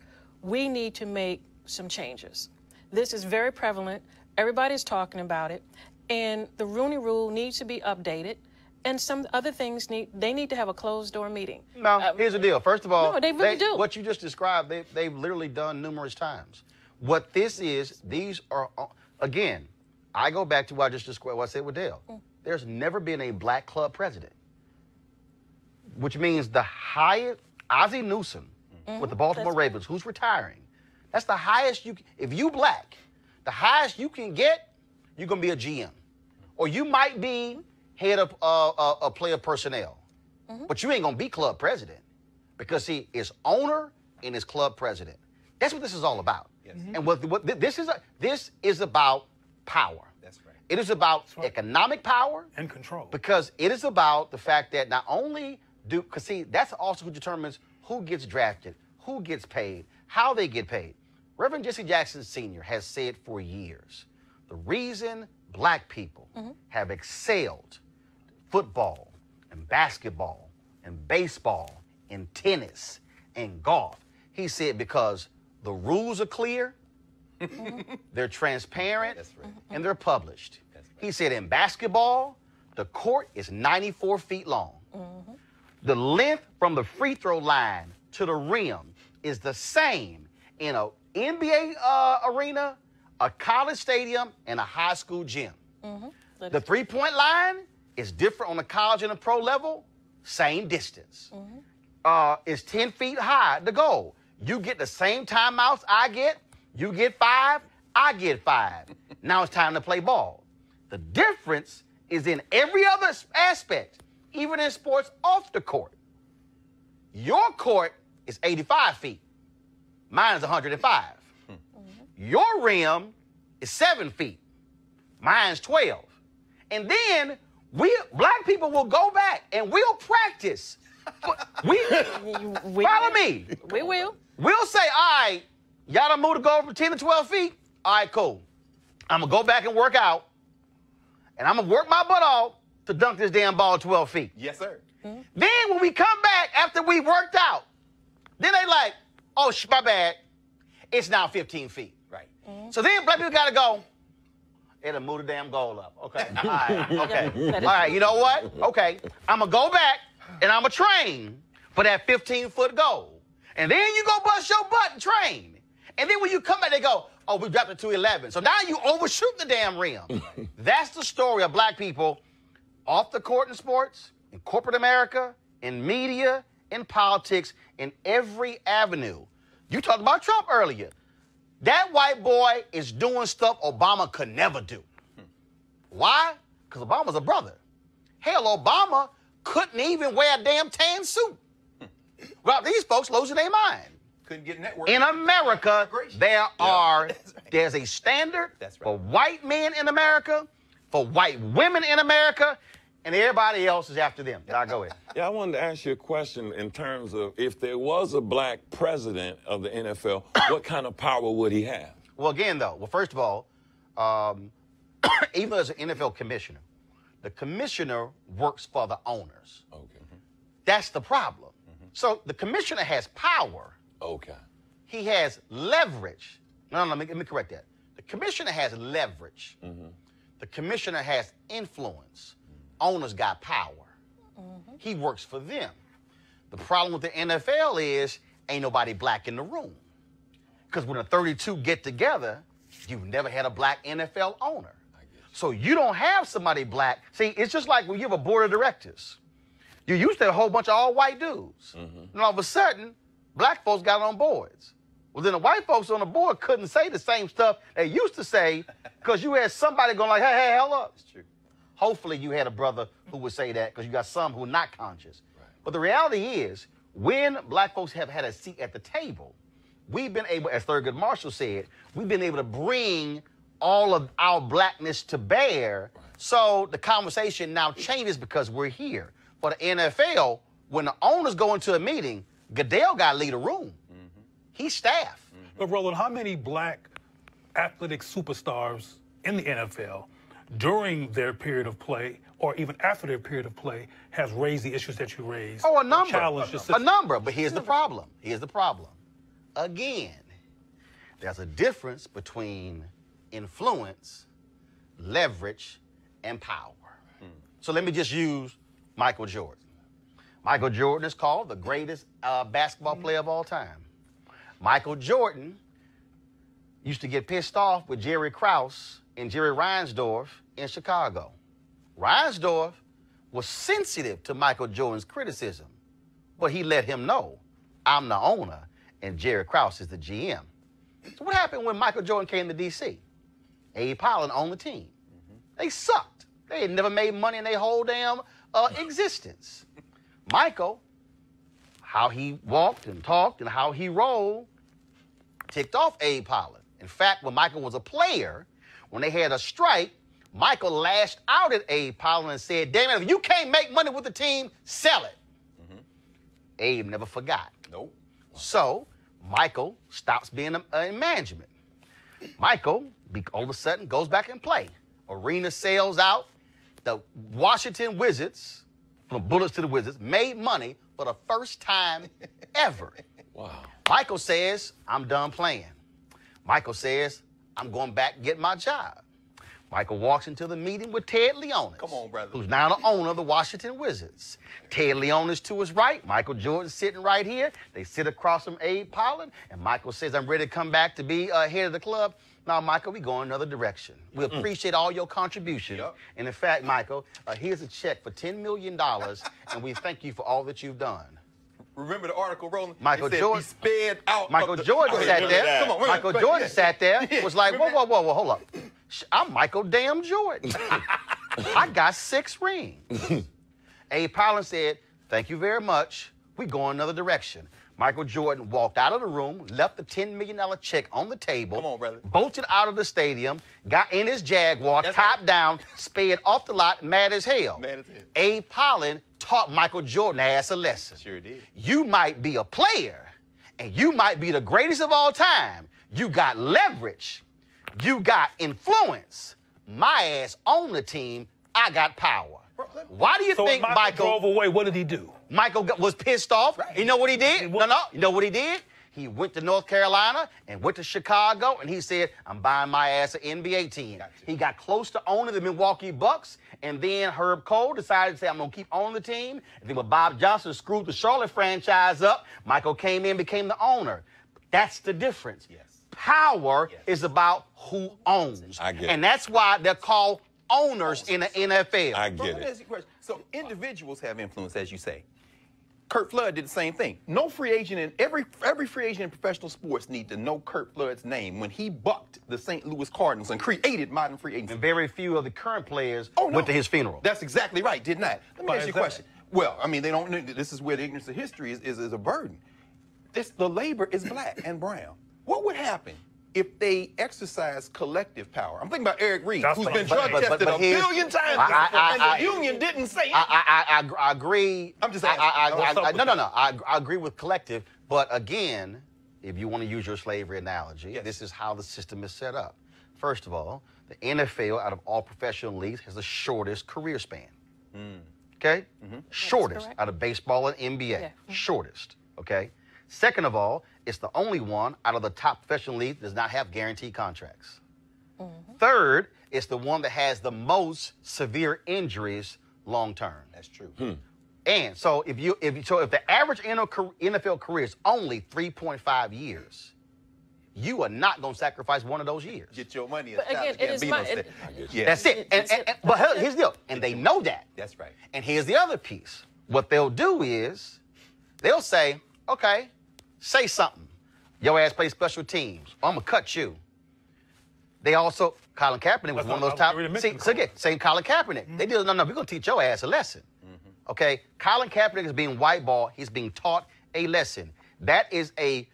we need to make some changes. This is very prevalent. Everybody's talking about it. And the Rooney Rule needs to be updated. And some other things they need to have a closed-door meeting. No, here's the deal. First of all, no, they really do. What you just described, they've literally done numerous times. What this is, these are... Again, I go back to what I just described, what I said with Dale. There's never been a black club president, which means the highest, Ozzie Newsome with the Baltimore Ravens, who's retiring, that's the highest if you black, the highest you can get, you're going to be a GM. Or you might be head of a player personnel, but you ain't going to be club president because, see, it's owner and it's club president. That's what this is all about. And this is about power. That's right. It is about economic power and control. Because it is about the fact that not only because see, that's also who determines who gets drafted, who gets paid, how they get paid. Reverend Jesse Jackson Sr. has said for years, the reason black people have excelled football and basketball and baseball and tennis and golf, he said because the rules are clear, they're transparent, and they're published. He said in basketball, the court is 94 feet long. The length from the free throw line to the rim is the same in an NBA arena, a college stadium, and a high school gym. The three-point line is different on the college and the pro level, same distance. It's 10 feet high, the goal. You get the same timeouts I get. You get 5, I get 5. Now it's time to play ball. The difference is in every other aspect, even in sports off the court. Your court is 85 feet. Mine is 105. Your rim is 7 feet. Mine's 12. And then black people will go back and we'll practice. Follow me. We will. We'll say, all right, y'all done moved to go from 10 to 12 feet? All right, cool. I'm going to go back and work out, and I'm going to work my butt off to dunk this damn ball 12 feet. Yes, sir. Then when we come back after we worked out, then they like, oh, my bad. It's now 15 feet. Right. So then black people got to go, it'll move the damn goal up. Okay. All right. Okay. All right. You know what? Okay. I'm going to go back, and I'm going to train for that 15-foot goal. And then you go bust your butt and train. And then when you come back, they go, oh, we dropped it to 11. So now you overshoot the damn rim. That's the story of black people off the court in sports, in corporate America, in media, in politics, in every avenue. You talked about Trump earlier. That white boy is doing stuff Obama could never do. Why? Because Obama's a brother. Hell, Obama couldn't even wear a damn tan suit. Well, these folks losing their mind. Couldn't get network. In America, there's a standard for white men in America, for white women in America, and everybody else is after them. I'll go ahead. Yeah, I wanted to ask you a question in terms of if there was a black president of the NFL, what kind of power would he have? Well, again, though, first of all, even as an NFL commissioner, the commissioner works for the owners. Okay. That's the problem. So the commissioner has power. Okay. He has leverage. No, let me correct that. The commissioner has leverage. The commissioner has influence. Owners got power. He works for them. The problem with the NFL is ain't nobody black in the room. Because when the 32 get together, you've never had a black NFL owner. So you don't have somebody black. See, it's just like when you have a board of directors. You used to have a whole bunch of all white dudes. And all of a sudden, black folks got on boards. Well, then the white folks on the board couldn't say the same stuff they used to say because you had somebody going like, hey, hell up. It's true. Hopefully you had a brother who would say that because you got some who are not conscious. But the reality is, when black folks have had a seat at the table, we've been able, as Thurgood Marshall said, we've been able to bring all of our blackness to bear. So the conversation now changes because we're here. For the NFL, when the owners go into a meeting, Goodell got to lead a room. He's staff. But Roland, how many black athletic superstars in the NFL during their period of play or even after their period of play has raised the issues that you raised? Oh, a number. Challenged the system? A number. But here's the problem. Here's the problem. Again, there's a difference between influence, leverage, and power. So let me just use Michael Jordan. Michael Jordan is called the greatest basketball player of all time. Michael Jordan used to get pissed off with Jerry Krause and Jerry Reinsdorf in Chicago. Reinsdorf was sensitive to Michael Jordan's criticism, but he let him know, I'm the owner and Jerry Krause is the GM. So what happened when Michael Jordan came to D.C.? Abe Pollan owned the team. They sucked. They had never made money in their whole damn existence. Michael, how he walked and talked and how he rolled, ticked off Abe Pollan. In fact, when Michael was a player, when they had a strike, Michael lashed out at Abe Pollan and said, damn it, if you can't make money with the team, sell it. Abe never forgot. Nope. So Michael stops being in management. Michael, all of a sudden, goes back and play. Arena sells out. The Washington Wizards, from Bullets to the Wizards, made money for the first time ever. Wow. Michael says, I'm done playing. Michael says, I'm going back and get my job. Michael walks into the meeting with Ted Leonis. Come on, brother. Who's now the owner of the Washington Wizards. Ted Leonis to his right, Michael Jordan sitting right here. They sit across from Abe Pollan, and Michael says, I'm ready to come back to be head of the club. Now, Michael, we go in another direction. We appreciate all your contributions. And in fact, Michael, here's a check for $10 million, and we thank you for all that you've done. Remember the article, Roland? Michael Jordan sped out. Michael Jordan sat there. Come on, Michael Jordan sat there. Was like, whoa, hold up. I'm Michael damn Jordan. I got 6 rings. Abe Pollan said, thank you very much. We go in another direction. Michael Jordan walked out of the room, left the $10 million check on the table. Come on, brother. Bolted out of the stadium, got in his Jaguar, top down, sped off the lot, mad as hell. Mad as hell. Abe Pollan taught Michael Jordan ass a lesson. Sure did. You might be a player, and you might be the greatest of all time. You got leverage. You got influence. My ass on the team, I got power. Why do you think Michael drove away? What did he do? Michael was pissed off. Right. You know what he did? No. You know what he did? He went to North Carolina and went to Chicago, and he said, I'm buying my ass an NBA team. He got close to owning the Milwaukee Bucks, and then Herb Cole decided to say, I'm going to keep owning the team. And then when Bob Johnson screwed the Charlotte franchise up, Michael came in, became the owner. That's the difference. Yes. Power is about who owns. I get it. And that's why they're called owners in the NFL. I get Let me it. ask you a question. So individuals have influence, as you say. Kurt Flood did the same thing. No free agent in every free agent in professional sports need to know Kurt Flood's name when he bucked the St. Louis Cardinals and created modern free agency. And very few of the current players went to his funeral. That's exactly right. Did not. Let me ask you a question. Well, I mean, they don't. This is where the ignorance of history is a burden. The labor is black and brown. What would happen if they exercise collective power? I'm thinking about Eric Reed, who's been drug tested a billion times, and the union didn't say it. I agree. I'm just asking. No. I agree with collective, but again, if you want to use your slavery analogy, this is how the system is set up. First of all, the NFL, out of all professional leagues, has the shortest career span. Okay? Shortest out of baseball and NBA. Shortest. Okay? Second of all, it's the only one out of the top professional leagues that does not have guaranteed contracts. Third, it's the one that has the most severe injuries long term. That's true. And so if the average NFL career is only 3.5 years, you are not going to sacrifice one of those years. Get your money. But again, it is my... That's it. But here's the deal. And they know that. That's right. And here's the other piece. What they'll do is they'll say, okay, say something. Your ass plays special teams. I'm going to cut you. They also, Colin Kaepernick was one of those top. Same Colin Kaepernick. They did, no, we're going to teach your ass a lesson. Okay? Colin Kaepernick is being whiteballed. He's being taught a lesson. That is a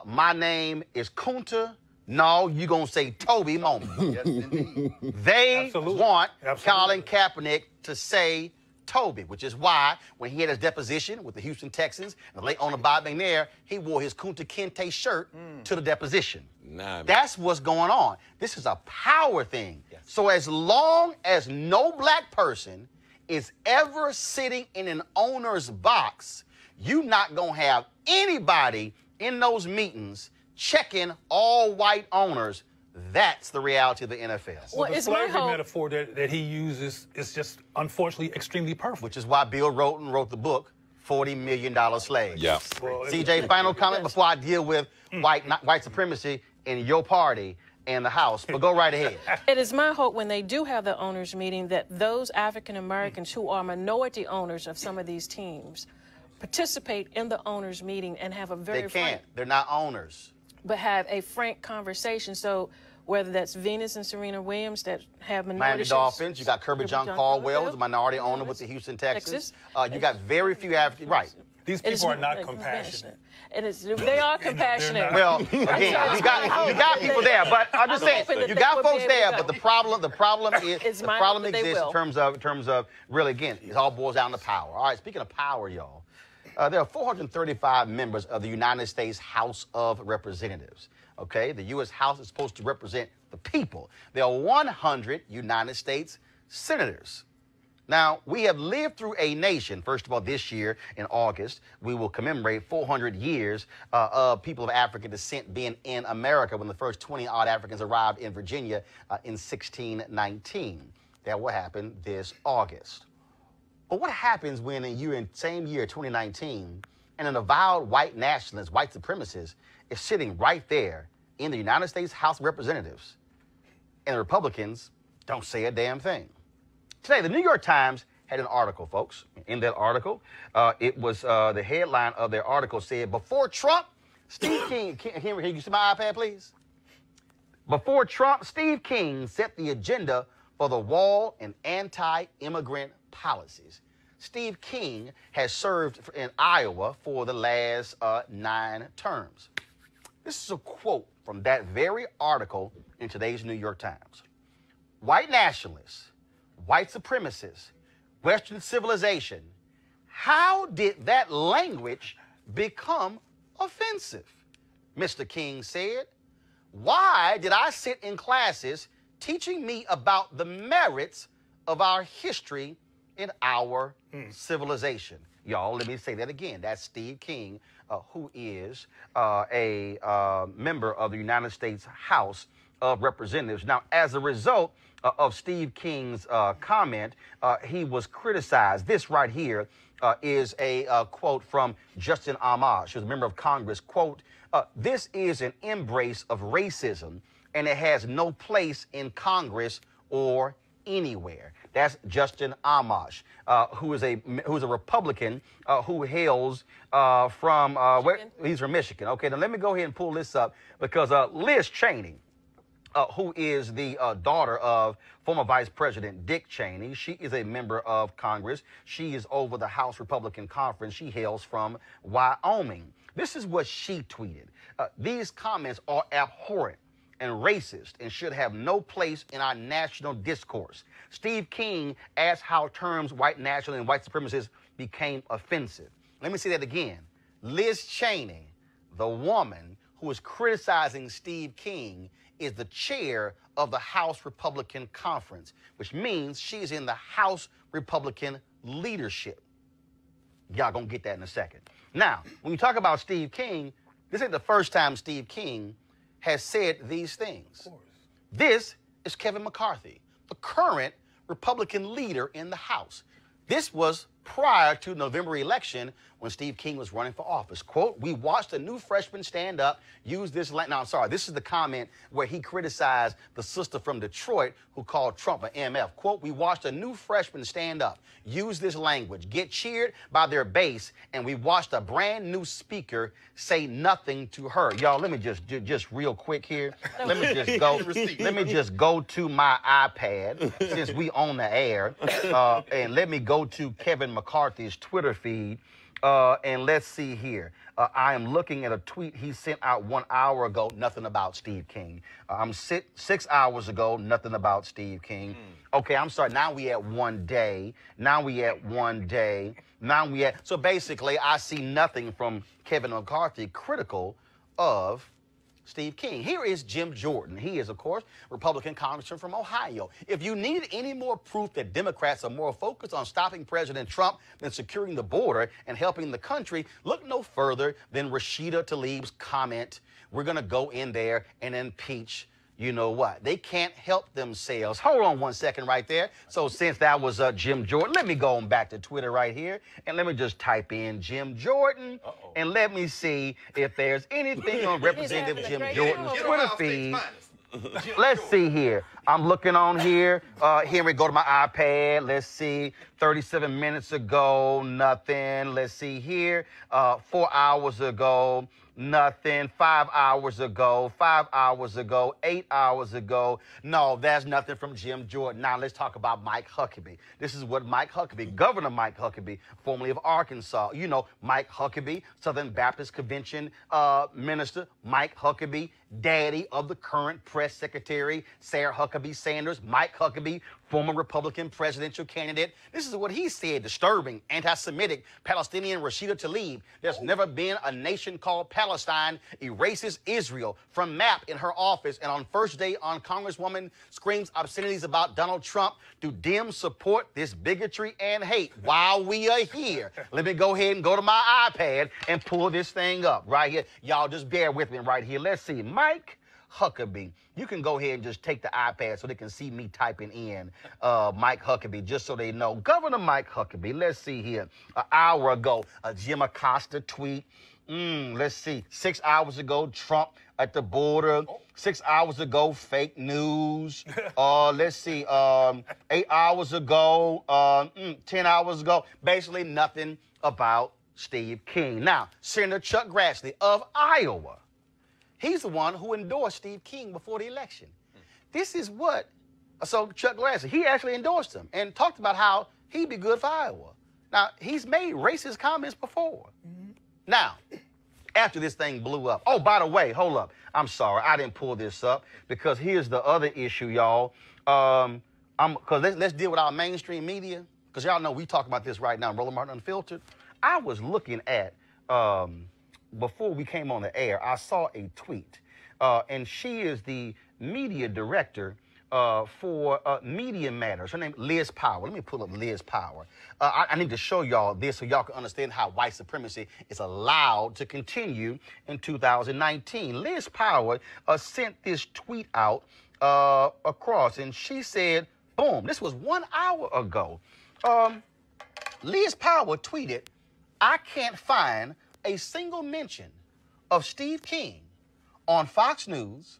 my name is Kunta. No, you're going to say Toby moment. Yes, indeed. They want Colin Kaepernick to say Toby, which is why when he had his deposition with the Houston Texans and the late owner Bob McNair, he wore his Kunta Kinte shirt to the deposition. That's what's going on. This is a power thing. So as long as no black person is ever sitting in an owner's box, you're not going to have anybody in those meetings checking all white owners. That's the reality of the NFL. Well, the slavery metaphor that he uses is just, unfortunately, extremely perfect. Which is why Bill Roland wrote the book, $40 Million Slaves. Yeah. Well, CJ, final comment before I deal with white supremacy in your party and the House, but go right ahead. It is my hope when they do have the owners meeting that those African Americans who are minority owners of some of these teams participate in the owners meeting and have a very They can't. They're not owners. But have a frank conversation. So whether that's Venus and Serena Williams that have minority Miami Dolphins, you got Kirby John Caldwell, who's a minority owner with the Houston Texans. You got very few African, right. These people are not compassionate. They are compassionate. Well, again, you got people there, but I'm just saying, you got folks there, but the problem exists in terms of really, again, it all boils down to power. All right, speaking of power, y'all, there are 435 members of the United States House of Representatives. Okay, the U.S. House is supposed to represent the people. There are 100 United States senators. Now, we have lived through a nation. First of all, this year in August, we will commemorate 400 years of people of African descent being in America when the first 20-odd Africans arrived in Virginia in 1619. That will happen this August. But what happens when in same year, 2019, and an avowed white nationalist, white supremacist, is sitting right there in the United States House of Representatives, and the Republicans don't say a damn thing? Today, the New York Times had an article, folks. In that article, it was the headline of their article said, before Trump, Steve King, can you see my iPad, please? Before Trump, Steve King set the agenda for the wall and anti-immigrant policies. Steve King has served in Iowa for the last 9 terms. This is a quote from that very article in today's New York Times. White nationalists, white supremacists, Western civilization, how did that language become offensive? Mr. King said, why did I sit in classes teaching me about the merits of our history in our civilization? Y'all, let me say that again. That's Steve King, who is a member of the United States House of Representatives. Now, as a result of Steve King's comment, he was criticized. This right here is a quote from Justin Amash, who's a member of Congress. Quote, this is an embrace of racism, and it has no place in Congress or anywhere. That's Justin Amash, who's a Republican who hails from he's from Michigan. Okay, now let me go ahead and pull this up because Liz Cheney, who is the daughter of former Vice President Dick Cheney. She is a member of Congress. She is over the House Republican Conference. She hails from Wyoming. This is what she tweeted. These comments are abhorrent and racist and should have no place in our national discourse. Steve King asked how terms white national and white supremacists became offensive. Let me say that again. Liz Cheney, the woman who is criticizing Steve King, is the chair of the House Republican Conference, which means she's in the House Republican leadership. Y'all gonna get that in a second. Now, when you talk about Steve King, this ain't the first time Steve King has said these things. This is Kevin McCarthy, the current Republican leader in the House. This was prior to the November election when Steve King was running for office. Quote, we watched a new freshman stand up, use this, now I'm sorry, this is the comment where he criticized the sister from Detroit who called Trump an MF. Quote, we watched a new freshman stand up, use this language, get cheered by their base, and we watched a brand new speaker say nothing to her. Y'all, let me just real quick here. Let me just go to my iPad since we on the air, and let me go to Kevin McCarthy's Twitter feed, and let's see here. I am looking at a tweet he sent out 1 hour ago, nothing about Steve King. 6 hours ago, nothing about Steve King. Okay, I'm sorry, now we at 1 day. So basically, I see nothing from Kevin McCarthy critical of Steve King. Here is Jim Jordan. He is, of course, Republican congressman from Ohio. If you need any more proof that Democrats are more focused on stopping President Trump than securing the border and helping the country, look no further than Rashida Tlaib's comment, we're going to go in there and impeach you know what. They can't help themselves. Hold on 1 second right there. So since that was Jim Jordan, let me go on back to Twitter right here, and let me just type in Jim Jordan, and let me see if there's anything on Representative Jim Jordan's Twitter feed. Let's see here. I'm looking on here. Here we go to my iPad. Let's see. 37 minutes ago, nothing. Let's see here. 4 hours ago, nothing. 5 hours ago, 5 hours ago, 8 hours ago. No, there's nothing from Jim Jordan. Now let's talk about Mike Huckabee. This is what Mike Huckabee, Governor Mike Huckabee, formerly of Arkansas. You know, Mike Huckabee, Southern Baptist Convention minister. Mike Huckabee, daddy of the current press secretary, Sarah Huckabee Sanders. Mike Huckabee, former Republican presidential candidate. This is what he said, disturbing, anti-Semitic, Palestinian Rashida Tlaib. There's never been a nation called Palestine, erases Israel from map in her office, and on first day on Congresswoman screams obscenities about Donald Trump. Do Dems support this bigotry and hate? While we are here, let me go ahead and go to my iPad and pull this thing up right here. Y'all just bear with me right here. Let's see. Mike Huckabee. You can go ahead and just take the iPad so they can see me typing in Mike Huckabee, just so they know. Governor Mike Huckabee. Let's see here. An hour ago, a Jim Acosta tweet. Let's see. 6 hours ago, Trump at the border. 6 hours ago, fake news. Let's see. 8 hours ago, 10 hours ago. Basically nothing about Steve King. Now, Senator Chuck Grassley of Iowa. He's the one who endorsed Steve King before the election. This is what, so Chuck Grassley, he actually endorsed him and talked about how he'd be good for Iowa. Now, he's made racist comments before. Now, after this thing blew up, oh, by the way, hold up. I'm sorry, I didn't pull this up because here's the other issue, y'all. Because let's deal with our mainstream media, because y'all know we talk about this right now, Roland Martin Unfiltered. I was looking at, before we came on the air, I saw a tweet, and she is the media director for Media Matters. Her name is Liz Power. Let me pull up Liz Power. I need to show y'all this so y'all can understand how white supremacy is allowed to continue in 2019. Liz Power sent this tweet out across, and she said, boom, this was 1 hour ago. Liz Power tweeted, I can't find a single mention of Steve King on Fox News,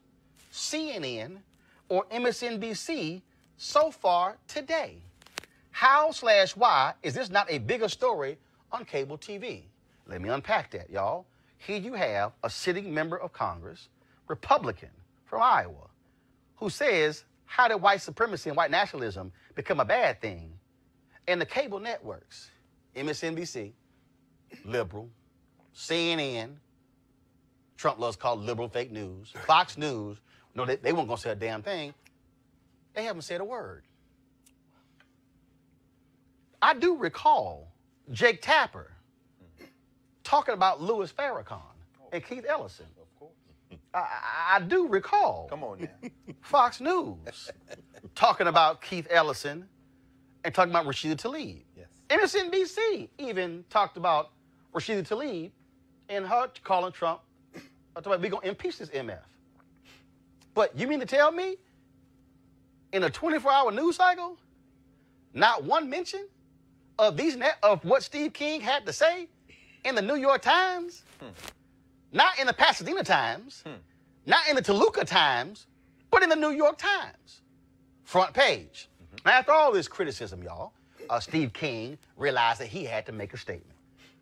CNN, or MSNBC so far today. How/why is this not a bigger story on cable TV? Let me unpack that, y'all. Here you have a sitting member of Congress, Republican from Iowa, who says, how did white supremacy and white nationalism become a bad thing? And the cable networks, MSNBC, liberal, CNN, Trump loves called liberal fake news, Fox News, no, they weren't going to say a damn thing. They haven't said a word. I do recall Jake Tapper talking about Louis Farrakhan and Keith Ellison. Of course. I do recall. Come on now. Fox News talking about Keith Ellison and talking about Rashida Tlaib. Yes. MSNBC even talked about Rashida Tlaib and her calling Trump, we're going to impeach this MF. But you mean to tell me in a 24-hour news cycle, not one mention of of what Steve King had to say in the New York Times, not in the Pasadena Times, not in the Toluca Times, but in the New York Times, front page. Now, after all this criticism, y'all, Steve King realized that he had to make a statement.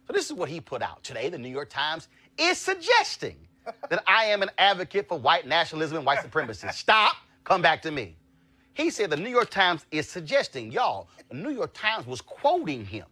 So this is what he put out today. The New York Times is suggesting that I am an advocate for white nationalism and white supremacy. Stop, come back to me. He said the New York Times is suggesting, y'all, the New York Times was quoting him.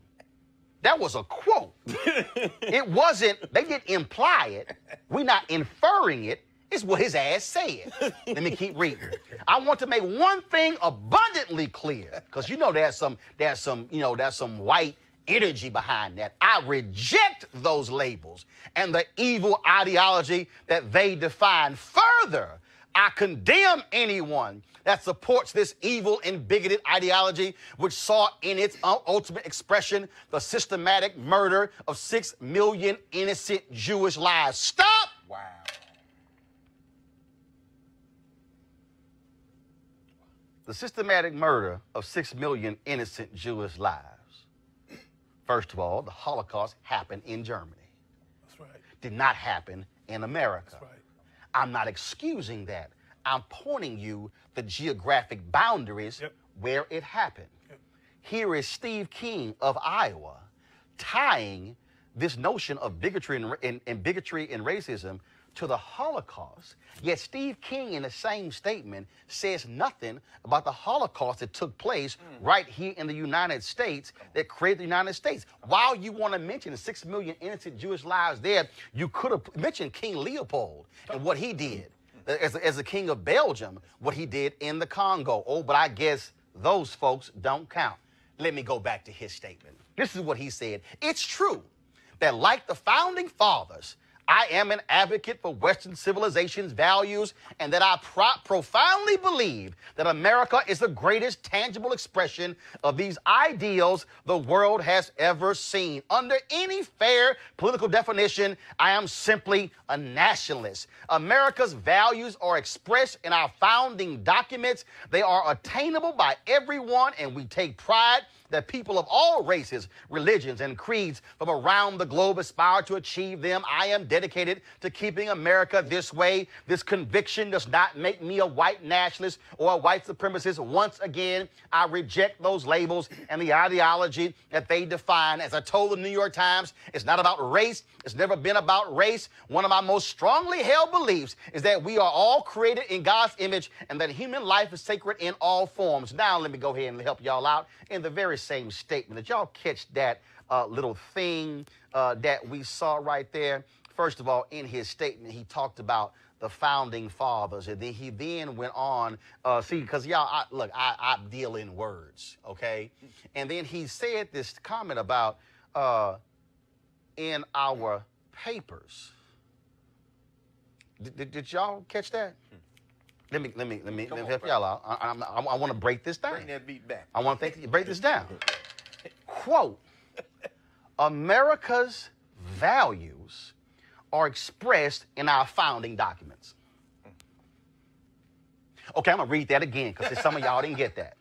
That was a quote. It wasn't, they didn't imply it. We're not inferring it. It's what his ass said. Let me keep reading. I want to make one thing abundantly clear, because you know there's some white energy behind that. I reject those labels and the evil ideology that they define. Further, I condemn anyone that supports this evil and bigoted ideology, which saw in its ultimate expression the systematic murder of 6 million innocent Jewish lives. Stop! Wow. The systematic murder of 6 million innocent Jewish lives. First of all, the Holocaust happened in Germany. That's right. Did not happen in America. That's right. I'm not excusing that. I'm pointing you the geographic boundaries where it happened. Here is Steve King of Iowa tying this notion of bigotry and racism to the Holocaust. Yet Steve King, in the same statement, says nothing about the Holocaust that took place right here in the United States, that created the United States. While you want to mention the 6 million innocent Jewish lives there, you could have mentioned King Leopold and what he did as a king of Belgium, what he did in the Congo. Oh, but I guess those folks don't count. Let me go back to his statement. This is what he said. It's true that, like the founding fathers, I am an advocate for Western civilization's values, and that I profoundly believe that America is the greatest tangible expression of these ideals the world has ever seen. Under any fair political definition, I am simply a nationalist. America's values are expressed in our founding documents. They are attainable by everyone, and we take pride that people of all races, religions, and creeds from around the globe aspire to achieve them. I am dedicated to keeping America this way. This conviction does not make me a white nationalist or a white supremacist. Once again, I reject those labels and the ideology that they define. As I told the New York Times, it's not about race. It's never been about race. One of my most strongly held beliefs is that we are all created in God's image and that human life is sacred in all forms. Now, let me go ahead and help y'all out in the very same statement. Did y'all catch that little thing that we saw right there? First of all, in his statement, he talked about the founding fathers, and then he went on, because y'all, I deal in words, okay? And then he said this comment about in our papers. Did y'all catch that? Let me help y'all out. I want to break this down. Bring that beat back. I want to break this down. Quote, America's values are expressed in our founding documents. Okay, I'm going to read that again because some of y'all didn't get that.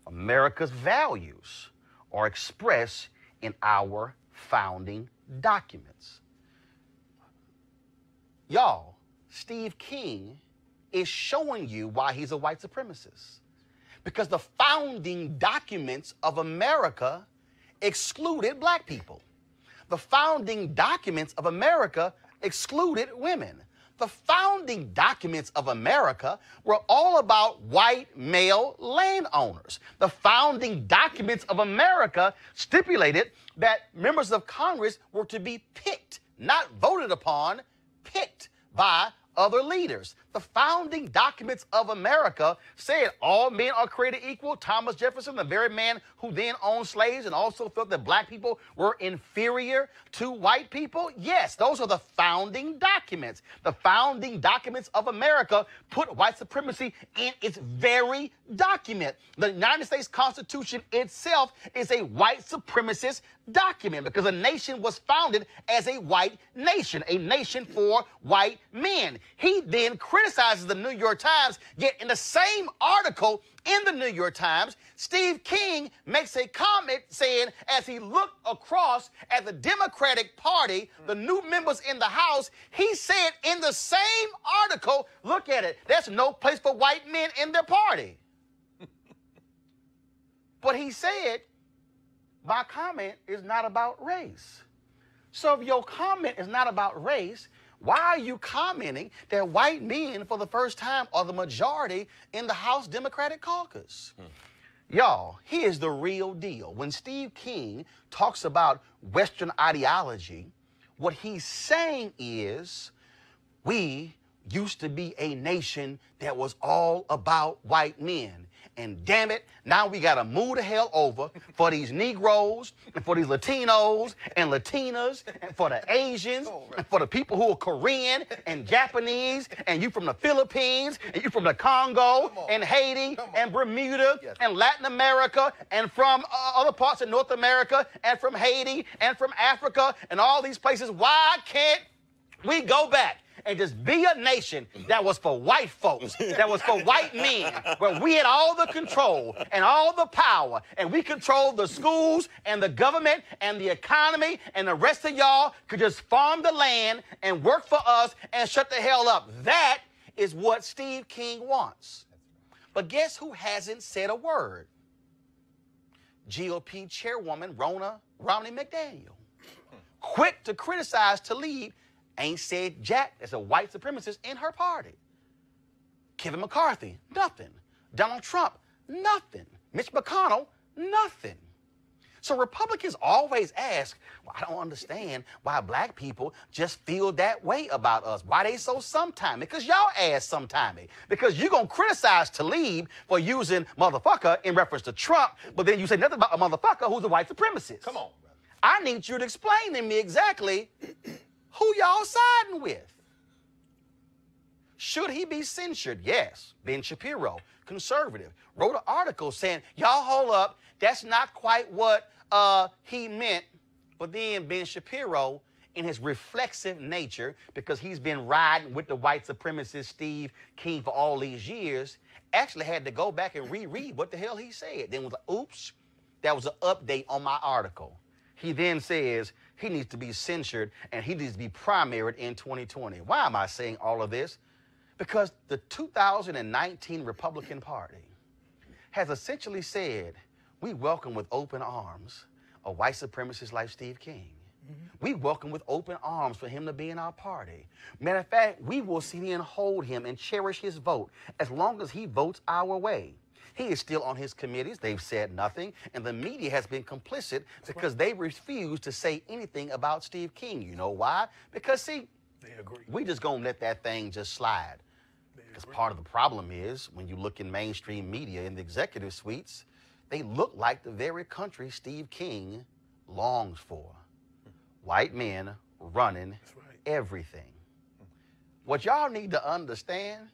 America's values are expressed in our founding documents. Y'all, Steve King is showing you why he's a white supremacist. Because the founding documents of America excluded black people. The founding documents of America excluded women. The founding documents of America were all about white male landowners. The founding documents of America stipulated that members of Congress were to be picked, not voted upon, picked by other leaders. The founding documents of America said all men are created equal. Thomas Jefferson, the very man who then owned slaves and also felt that black people were inferior to white people. Yes, those are the founding documents. The founding documents of America put white supremacy in its very document. The United States Constitution itself is a white supremacist document because a nation was founded as a white nation for white men. He then criticizes the New York Times, yet in the same article in the New York Times, Steve King makes a comment saying, as he looked across at the Democratic Party, the new members in the House, he said in the same article, look at it, there's no place for white men in their party. But he said, my comment is not about race. So if your comment is not about race, why are you commenting that white men, for the first time, are the majority in the House Democratic caucus? Y'all, here's the real deal. When Steve King talks about Western ideology, what he's saying is we used to be a nation that was all about white men. And damn it, now we got to move the hell over for these Negroes and for these Latinos and Latinas and for the Asians and for the people who are Korean and Japanese and you from the Philippines and you from the Congo and Haiti and Bermuda and Latin America and from other parts of North America and from Haiti and from Africa and all these places. Why can't we go back and just be a nation that was for white folks, that was for white men, where we had all the control and all the power, and we controlled the schools and the government and the economy, and the rest of y'all could just farm the land and work for us and shut the hell up. That is what Steve King wants. But guess who hasn't said a word? GOP chairwoman Ronna Romney McDaniel. Quick to criticize Tlaib, ain't said jack as a white supremacist in her party. Kevin McCarthy, nothing. Donald Trump, nothing. Mitch McConnell, nothing. So Republicans always ask, well, I don't understand why black people just feel that way about us. Why they so sometimey? Because y'all ass sometimey. Because you're going to criticize Tlaib for using motherfucker in reference to Trump, but then you say nothing about a motherfucker who's a white supremacist. Come on, brother. I need you to explain to me exactly who y'all siding with. Should he be censured? Yes. Ben Shapiro, conservative, wrote an article saying, y'all hold up, that's not quite what he meant. But then Ben Shapiro, in his reflexive nature, because he's been riding with the white supremacist Steve King for all these years, actually had to go back and reread what the hell he said. Then was like, oops, that was an update on my article. He then says he needs to be censured and he needs to be primaried in 2020. Why am I saying all of this? Because the 2019 Republican Party has essentially said, we welcome with open arms a white supremacist like Steve King. We welcome with open arms for him to be in our party. Matter of fact, we will see and hold him and cherish his vote as long as he votes our way. He is still on his committees. They've said nothing. And the media has been complicit because they refuse to say anything about Steve King. You know why? Because, see, we just going to let that thing just slide. Because part of the problem is when you look in mainstream media in the executive suites, they look like the very country Steve King longs for. White men running everything. What y'all need to understand,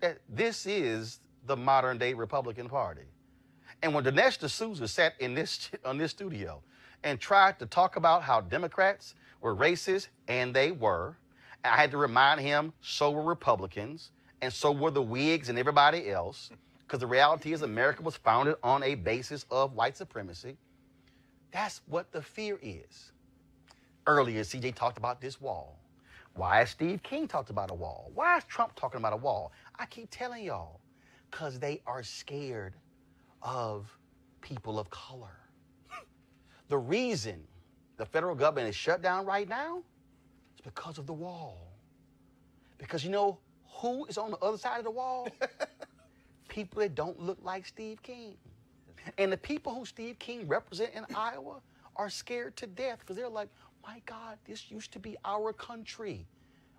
that this is the modern-day Republican Party. And when Dinesh D'Souza sat in this studio and tried to talk about how Democrats were racist, and they were, I had to remind him, so were Republicans, and so were the Whigs and everybody else, because the reality is America was founded on a basis of white supremacy. That's what the fear is. Earlier, CJ talked about this wall. Why has Steve King talked about a wall? Why is Trump talking about a wall? I keep telling y'all, because they are scared of people of color. The reason the federal government is shut down right now is because of the wall. Because you know who is on the other side of the wall? People that don't look like Steve King. And the people who Steve King represent in Iowa are scared to death because they're like, my God, this used to be our country.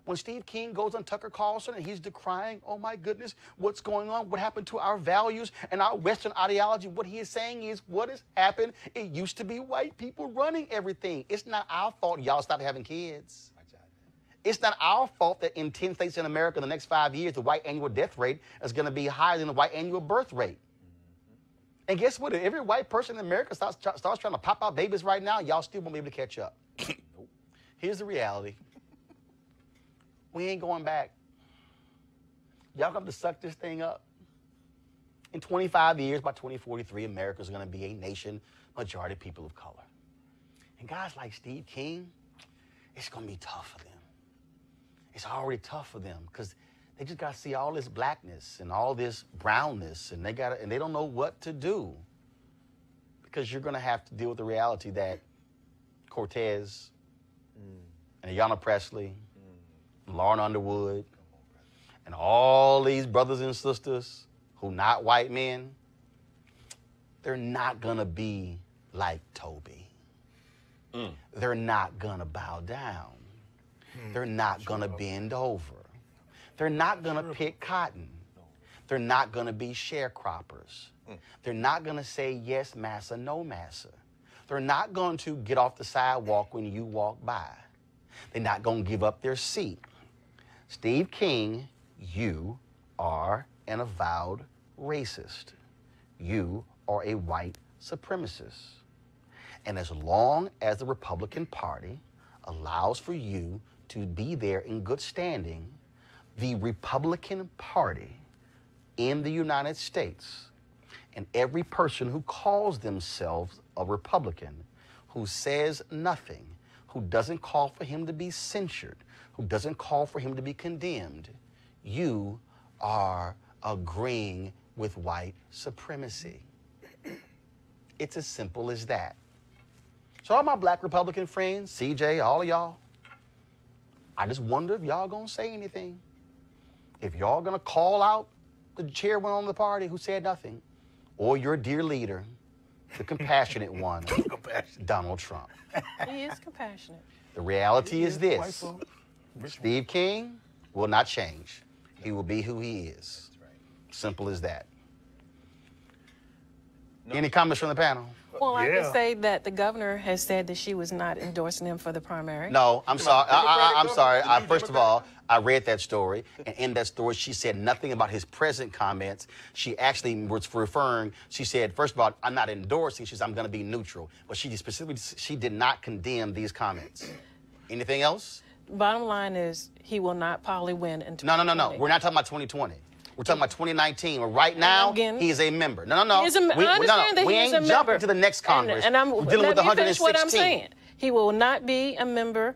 When Steve King goes on Tucker Carlson and he's decrying, oh my goodness, what's going on? What happened to our values and our Western ideology? What he is saying is, what has happened? It used to be white people running everything. It's not our fault y'all stopped having kids. It's not our fault that in 10 states in America in the next 5 years, the white annual death rate is going to be higher than the white annual birth rate. And guess what? If every white person in America starts trying to pop out babies right now, y'all still won't be able to catch up. Here's the reality. We ain't going back. Y'all going to suck this thing up. In 25 years, by 2043, America's going to be a nation, majority people of color. And guys like Steve King, it's going to be tough for them. It's already tough for them because they just got to see all this blackness and all this brownness, and they don't know what to do. Because you're going to have to deal with the reality that Cortez and Ayanna Presley, Lauren Underwood, and all these brothers and sisters who not white men, they're not going to be like Toby. They're not going to bow down. They're not going to bend over. They're not going to pick cotton. They're not going to be sharecroppers. They're not going to say yes, massa, no, massa. They're not going to get off the sidewalk when you walk by. They're not going to give up their seat. Steve King, you are an avowed racist. You are a white supremacist. And as long as the Republican Party allows for you to be there in good standing, the Republican Party in the United States and every person who calls themselves a Republican, who says nothing, who doesn't call for him to be censured, who doesn't call for him to be condemned, you are agreeing with white supremacy. It's as simple as that. So all my black Republican friends, CJ, all of y'all, I just wonder if y'all gonna say anything. If y'all gonna call out the chairman on the party who said nothing, or your dear leader, the compassionate one, Donald Trump. He is compassionate. The reality is this. Steve King will not change. He will be who he is. Simple as that. Any comments from the panel? Well, I can say that the governor has said that she was not endorsing him for the primary. No, I'm sorry. I'm sorry. First of all, I read that story, and in that story, she said nothing about his present comments. She actually was referring, she said, first of all, I'm not endorsing. She said, I'm going to be neutral. But she specifically, she did not condemn these comments. Anything else? Bottom line is, he will not probably win in 2020. No. We're not talking about 2020. We're talking about 2019. Well, right now, he is a member. No. I understand that we he is a ain't member. jumping to the next Congress. And I'm We're dealing with let me 116. finish what I'm saying. He will not be a member.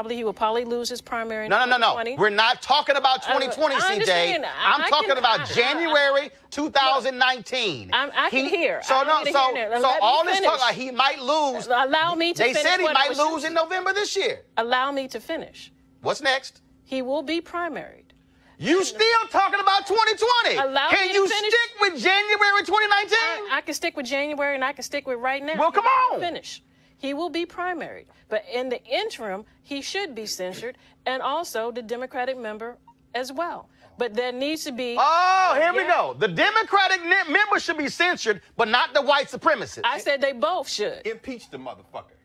He will probably lose his primary in 2020. No. We're not talking about 2020, CJ. I'm talking about January 2019. I can hear. So all this talk, he might lose. Allow me to finish. They said he might lose in November this year. Allow me to finish. What's next? He will be primaried. You still talking about 2020? Can you stick with January 2019? I can stick with January, and I can stick with right now. Well, come on. Finish. He will be primaried. But in the interim, he should be censured, and also the Democratic member as well. But there needs to be... Oh, here we go. The Democratic member should be censured, but not the white supremacist. I said they both should. Impeach the motherfucker.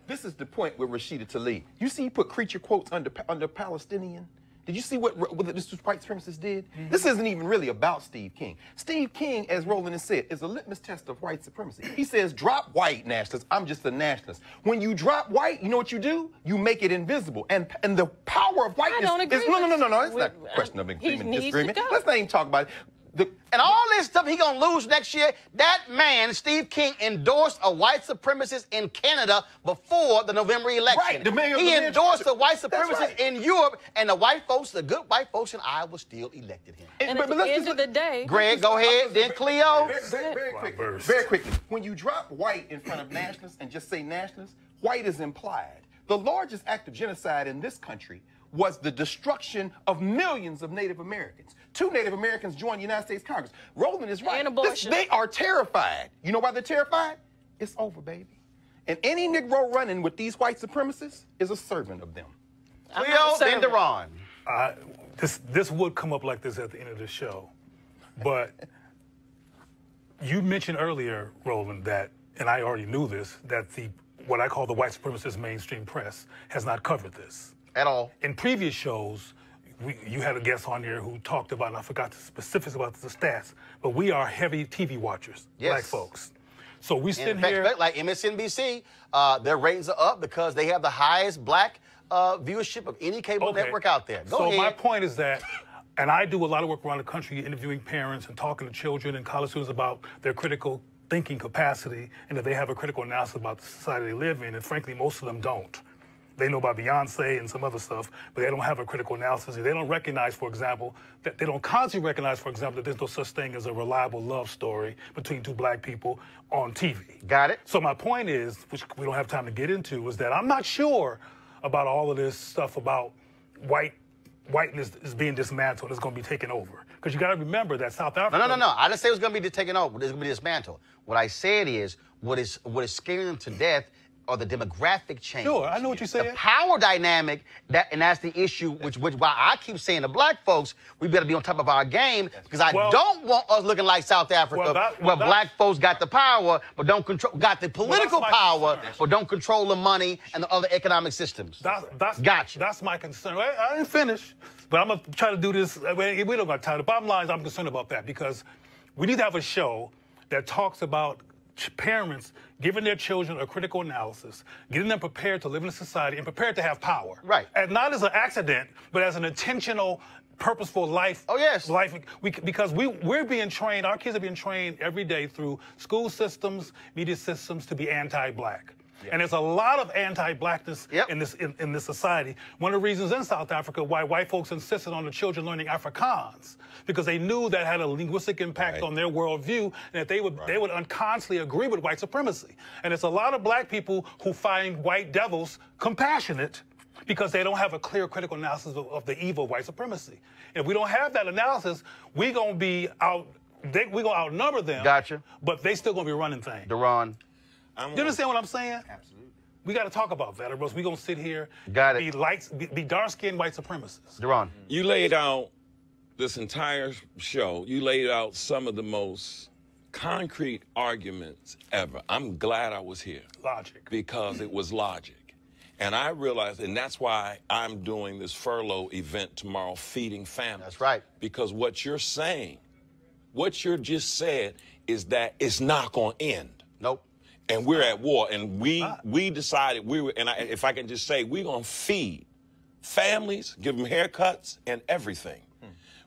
This is the point with Rashida Tlaib. You see he put creature quotes under Palestinian? Did you see what this white supremacist did? This isn't even really about Steve King. Steve King, as Roland has said, is a litmus test of white supremacy. He says, drop white nationalists. I'm just a nationalist. When you drop white, you know what you do? You make it invisible. And the power of whiteness I don't agree is no. It's not a question of agreement, disagreement. Let's not even talk about it. And all this stuff he gonna lose next year. That man, Steve King, endorsed a white supremacist in Canada before the November election. Right, he endorsed a white supremacist in Europe, and the white folks, the good white folks in Iowa, still elected him. And at the end of the day, Greg, go ahead. Then Cleo. Very quickly. When you drop white in front of nationalists and just say nationalists, white is implied. The largest act of genocide in this country was the destruction of millions of Native Americans. 2 Native Americans joined the United States Congress. Roland is right. And abortion. They are terrified. You know why they're terrified? It's over, baby. And any Negro running with these white supremacists is a servant of them. Cleo, then Deron. This would come up like this at the end of the show, but you mentioned earlier, Roland, that, and I already knew this, that what I call the white supremacist mainstream press has not covered this. At all. In previous shows, you had a guest on here who talked about, and I forgot the specifics about the stats, but we are heavy TV watchers, black folks. So we sit here. Like MSNBC, their ratings are up because they have the highest black viewership of any cable network out there. Go ahead. My point is that, and I do a lot of work around the country interviewing parents and talking to children and college students about their critical thinking capacity and that they have a critical analysis about the society they live in, and frankly, most of them don't. They know about Beyonce and some other stuff, but they don't have a critical analysis. They don't recognize, for example, that they don't constantly recognize, for example, that there's no such thing as a reliable love story between 2 black people on TV. Got it. So my point is, which we don't have time to get into, is that I'm not sure about all of this stuff about whiteness is being dismantled. It's going to be taken over. Because you got to remember that South Africa. No. I didn't say it was going to be taken over. It's going to be dismantled. What I said is, what is scaring them to death are the demographic change. Sure, I know what you're saying. The power dynamic, and that's the issue, which why I keep saying to black folks, we better be on top of our game, because I don't want us looking like South Africa, where black folks got the power, but don't control, got the political power, but don't control the money and the other economic systems. Gotcha. That's my concern. I didn't finish, but I'm going to try to do this. We don't got time. The bottom line is I'm concerned about that, because we need to have a show that talks about parents giving their children a critical analysis, getting them prepared to live in a society and prepared to have power. Right. And not as an accident, but as an intentional, purposeful life. Oh, yes. Because we're being trained, our kids are being trained every day through school systems, media systems to be anti-black. And there's a lot of anti-blackness in this society. One of the reasons in South Africa why white folks insisted on the children learning Afrikaans, because they knew that had a linguistic impact on their worldview, and that they would unconsciously agree with white supremacy. And it's a lot of black people who find white devils compassionate because they don't have a clear critical analysis of the evil of white supremacy. If we don't have that analysis, we're gonna be we're gonna outnumber them. Gotcha. But they still gonna be running things. Deron. You understand what I'm saying? Absolutely. We got to talk about that, or else we're going to sit here be dark-skinned white supremacists. Deron. You laid out this entire show, you laid out some of the most concrete arguments ever. I'm glad I was here. Logic. Because it was logic. And I realized, and that's why I'm doing this furlough event tomorrow, feeding families. That's right. Because what you're saying, what you just said, is that it's not going to end. Nope. And we're at war, and we decided if I can just say, we're going to feed families, give them haircuts and everything.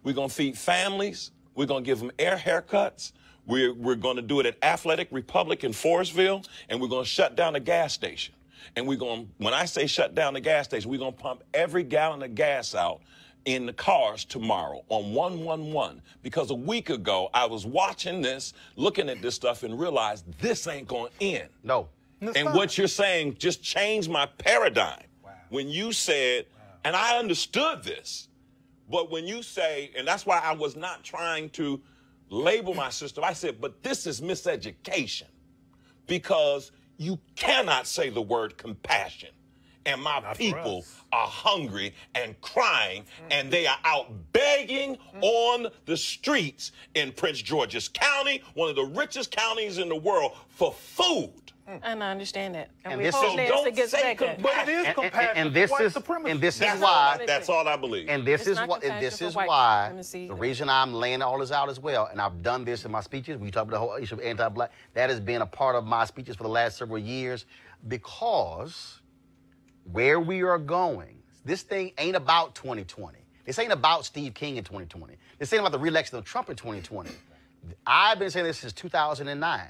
We're going to feed families. We're going to give them haircuts. We're going to do it at Athletic Republic in Forestville, and we're going to shut down the gas station. And when I say shut down the gas station, we're going to pump every gallon of gas out in the cars tomorrow on 111, because a week ago I was watching this, looking at this stuff, and realized this ain't going to end. No. And what you're saying just changed my paradigm. Wow. When you said, and I understood this, but when you say, and that's why I was not trying to label my system, I said, but this is miseducation, because you cannot say the word compassion. And my people are hungry and crying, and they are out begging on the streets in Prince George's County, one of the richest counties in the world, for food. And I understand that. And we this hope is- Nancy gets back there. But it is compassion and this for white is supremacy. and this is That's why that's all I believe. and this It's is not what and compassion this for is white why supremacy the either. reason I'm laying all this out as well, and I've done this in my speeches. We talk about the whole issue of anti-black. That has been a part of my speeches for the last several years, because where we are going, this thing ain't about 2020. This ain't about Steve King in 2020. This ain't about the re-election of Trump in 2020. I've been saying this since 2009,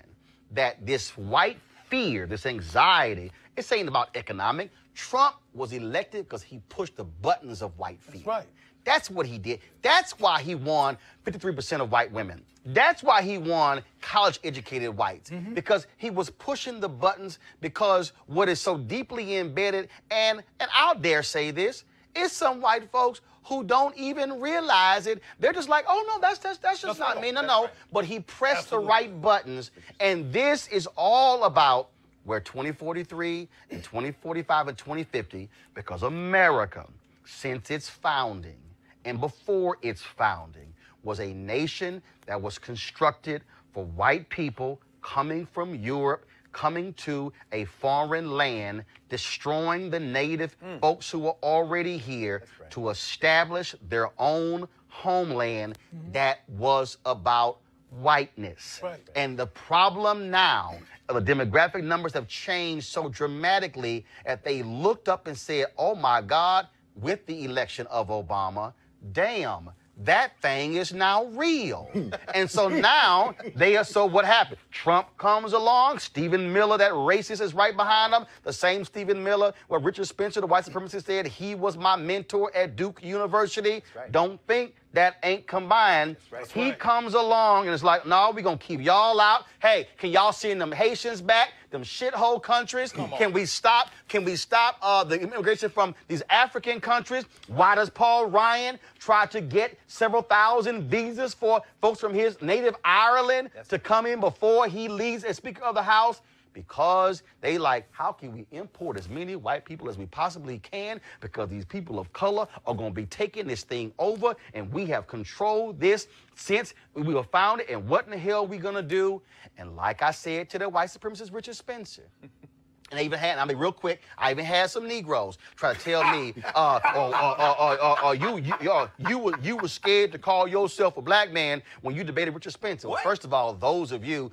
that this white fear, this anxiety, it's ain't about economic. Trump was elected because he pushed the buttons of white fear. That's right. That's what he did. That's why he won 53% of white women. That's why he won college-educated whites, because he was pushing the buttons, because what is so deeply embedded, and I'll dare say this, is some white folks who don't even realize it. They're just like, oh, no, that's just not me. No. But he pressed the right buttons, and this is all about where 2043 and 2045 and 2050, because America, since its founding and before its founding, was a nation that was constructed for white people coming from Europe, coming to a foreign land, destroying the native folks who were already here to establish their own homeland that was about whiteness. And the problem now, the demographic numbers have changed so dramatically that they looked up and said, oh my God, with the election of Obama, damn, that thing is now real. And so now so what happened? Trump comes along, Stephen Miller, that racist, is right behind him. The same Stephen Miller, where Richard Spencer, the white supremacist, said he was my mentor at Duke University. Don't think that ain't combined. He comes along and it's like, no, we're going to keep y'all out. Hey, can y'all send them Haitians back, them shithole countries? Can we stop the immigration from these African countries? Why does Paul Ryan try to get several thousand visas for folks from his native Ireland to come in before he leaves as Speaker of the House? Because they like, how can we import as many white people as we possibly can? Because these people of color are going to be taking this thing over, and we have controlled this since we were founded, and what in the hell are we going to do? And like I said to the white supremacist Richard Spencer, and I even had, I mean, real quick, I even had some Negroes try to tell me, you were scared to call yourself a black man when you debated Richard Spencer. Well, first of all, those of you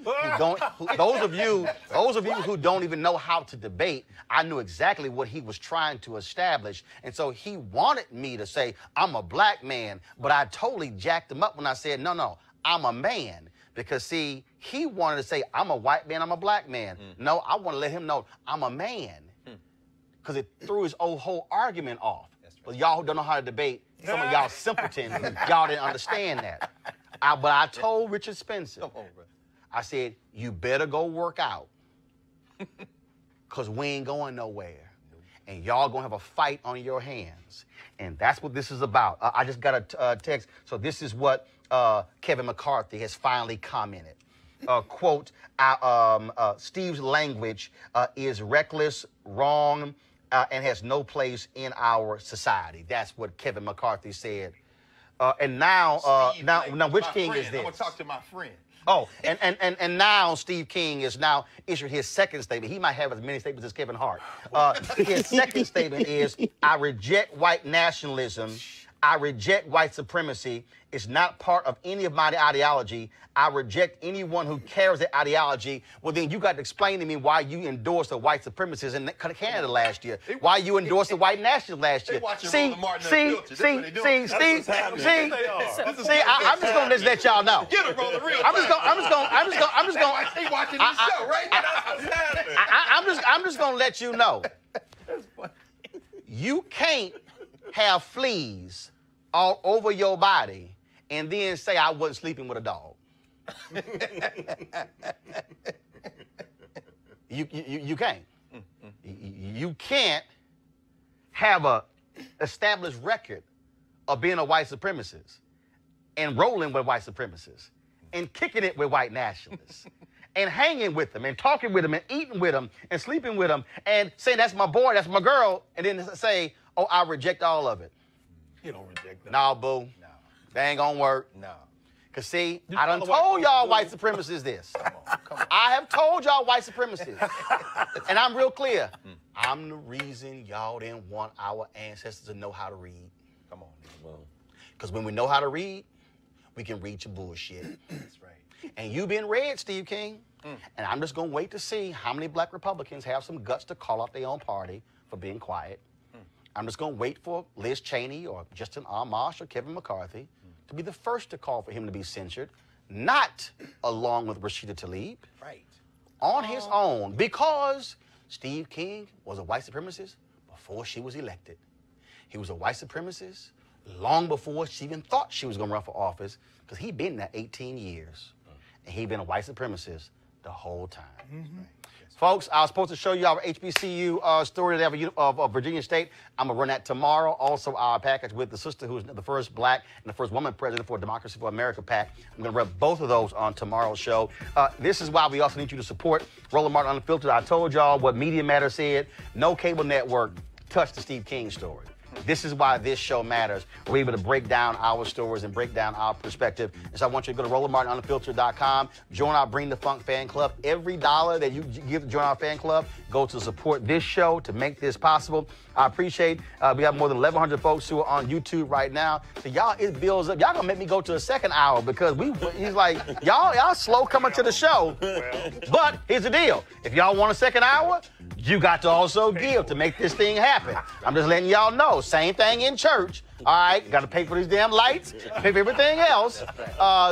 who don't even know how to debate, I knew exactly what he was trying to establish, and so he wanted me to say I'm a black man, but I totally jacked him up when I said no, I'm a man. Because, see, he wanted to say, I'm a white man, I'm a black man. No, I want to let him know I'm a man. Because it threw his whole argument off. But y'all who don't know how to debate, some of y'all simpletons, y'all didn't understand that. But I told Richard Spencer, I said, you better go work out. Because we ain't going nowhere. And y'all going to have a fight on your hands. And that's what this is about. I just got a text. So this is what Kevin McCarthy has finally commented. Quote, Steve's language is reckless, wrong, and has no place in our society. That's what Kevin McCarthy said. And now which king is this? I'm going to talk to my friend. Oh, and now Steve King is now issued his second statement. He might have as many statements as Kevin Hart. His second statement is, I reject white nationalism. I reject white supremacy. It's not part of any of my ideology. I reject anyone who carries that ideology. Well, then you got to explain to me why you endorsed the white supremacists in Canada last year. Why you endorsed the white nationalists last year. See, I'm just gonna let y'all know. Get him, brother. Real I'm just gonna. He watching this show, right? I'm just gonna let you know. You can't have fleas all over your body and then say I wasn't sleeping with a dog. You can't. You can't have a established record of being a white supremacist and rolling with white supremacists and kicking it with white nationalists and hanging with them and talking with them and eating with them and sleeping with them and saying that's my boy, that's my girl, and then say, oh, I reject all of it. You don't reject that. No, boo. No. That ain't gonna work. No. Because, see, I done told y'all white supremacists this. Come on. I have told y'all white supremacists. And I'm real clear. I'm the reason y'all didn't want our ancestors to know how to read. Come on. Because when we know how to read, we can read your bullshit. That's right. And you've been read, Steve King. And I'm just going to wait to see how many black Republicans have some guts to call out their own party for being quiet. I'm just going to wait for Liz Cheney or Justin Amash or Kevin McCarthy to be the first to call for him to be censured, not along with Rashida Tlaib. Right. On his own, because Steve King was a white supremacist before she was elected. He was a white supremacist long before she even thought she was going to run for office, because he'd been there 18 years. And he'd been a white supremacist the whole time. Folks, I was supposed to show you our HBCU story of Virginia State. I'm going to run that tomorrow. Also, our package with the sister who's the first black and the first woman president for Democracy for America PAC. I'm going to rep both of those on tomorrow's show. This is why we also need you to support Roland Martin Unfiltered. I told y'all what Media Matter said. No cable network touched the Steve King story. This is why this show matters. We're able to break down our stories and break down our perspective. And so I want you to go to RolandMartinUnfiltered.com, join our Bring the Funk fan club. Every dollar that you give to join our fan club goes to support this show, to make this possible. I appreciate we have more than 1,100 folks who are on YouTube right now. So y'all, it builds up. Y'all gonna make me go to a second hour because he's like, y'all slow coming to the show. But here's the deal. If y'all want a second hour, you got to also give to make this thing happen. I'm just letting y'all know. Same thing in church. All right, got to pay for these damn lights, pay for everything else.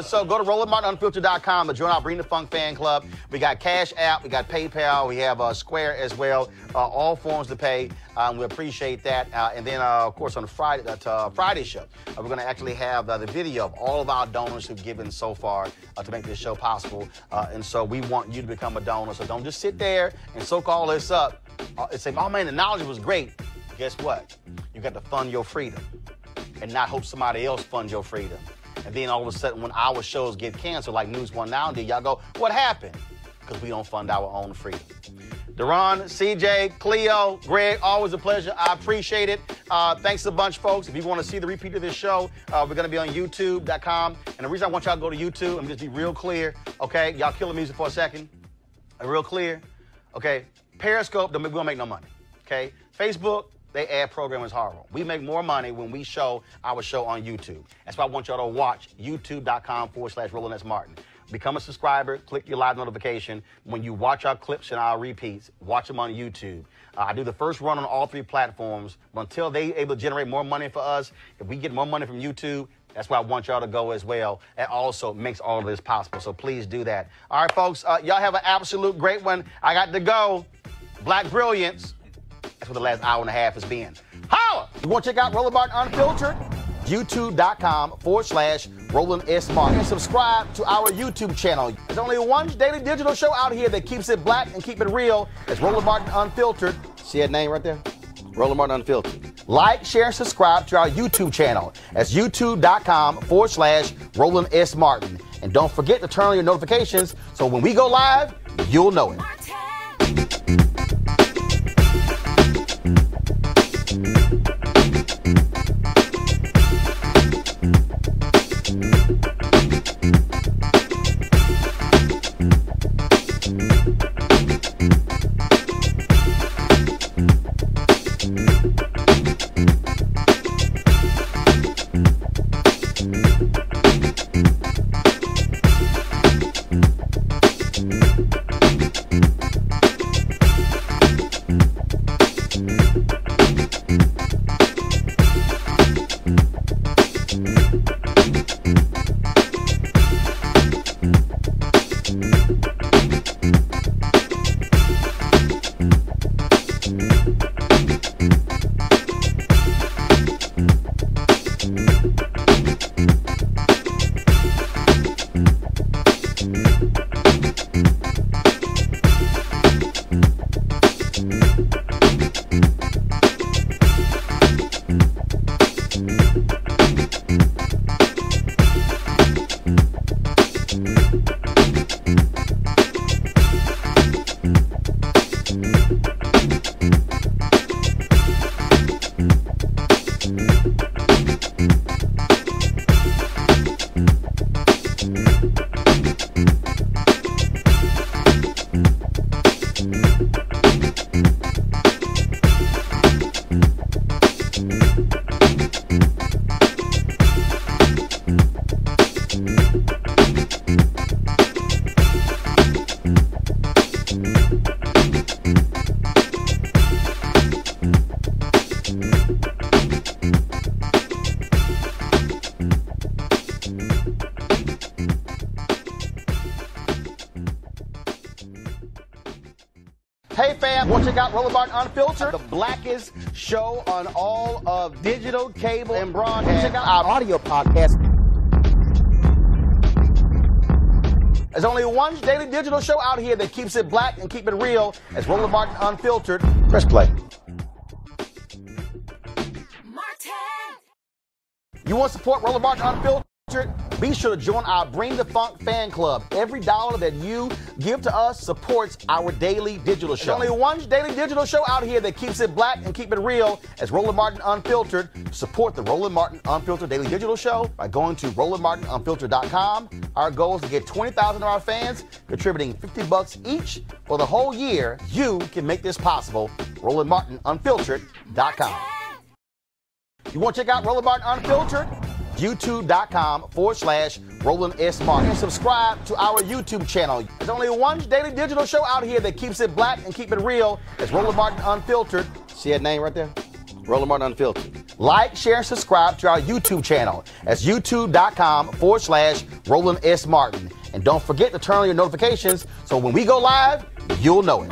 So go to RolandMartinUnfiltered.com to join our Bring the Funk fan club. We got Cash App, we got PayPal, we have Square as well. All forms to pay. We appreciate that. And then, of course, on the Friday show, we're going to actually have the video of all of our donors who've given so far to make this show possible. And so we want you to become a donor. So don't just sit there and soak all this up and say, oh, man, the knowledge was great. Guess what? You got to fund your freedom and not hope somebody else funds your freedom. And then all of a sudden, when our shows get canceled, like News One Now did, y'all go, what happened? Because we don't fund our own freedom. Deron, CJ, Cleo, Greg, always a pleasure. I appreciate it. Thanks a bunch, folks. If you want to see the repeat of this show, we're going to be on YouTube.com. And the reason I want y'all to go to YouTube, I'm just be real clear, okay? Y'all kill the music for a second. Real clear, okay? Periscope, we don't make no money, okay? Facebook, they ad program is horrible. We make more money when we show our show on YouTube. That's why I want y'all to watch youtube.com/Roland S. Martin. Become a subscriber, click your live notification. When you watch our clips and our repeats, watch them on YouTube. I do the first run on all 3 platforms, but until they able to generate more money for us, if we get more money from YouTube, that's where I want y'all to go as well. It also makes all of this possible, so please do that. All right, folks, y'all have an absolute great one. I got to go. Black Brilliance. That's what the last hour and a half has been. Holla! You want to check out Roland Martin Unfiltered? YouTube.com/Roland S. Martin. And subscribe to our YouTube channel. There's only one daily digital show out here that keeps it black and keep it real. It's Roland Martin Unfiltered. See that name right there? Roland Martin Unfiltered. Like, share, and subscribe to our YouTube channel. That's youtube.com/Roland S. Martin. And don't forget to turn on your notifications so when we go live, you'll know it. Hey fam, want to check out Roland Martin Unfiltered, the blackest show on all of digital, cable, and broadcast. Check out our audio podcast. There's only one daily digital show out here that keeps it black and keep it real. It's Roland Martin Unfiltered. Press play. You want to support Roland Martin Unfiltered? Be sure to join our Bring the Funk fan club. Every dollar that you give to us supports our daily digital show. There's only one daily digital show out here that keeps it black and keep it real. It's Roland Martin Unfiltered. Support the Roland Martin Unfiltered daily digital show by going to RolandMartinUnfiltered.com. Our goal is to get 20,000 of our fans contributing $50 each for the whole year. You can make this possible. RolandMartinUnfiltered.com. You want to check out Roland Martin Unfiltered? YouTube.com/Roland S. Martin. And subscribe to our YouTube channel. There's only one daily digital show out here that keeps it black and keep it real. It's Roland Martin Unfiltered. See that name right there? Roland Martin Unfiltered. Like, share, and subscribe to our YouTube channel. That's YouTube.com/Roland S. Martin. And don't forget to turn on your notifications so when we go live, you'll know it.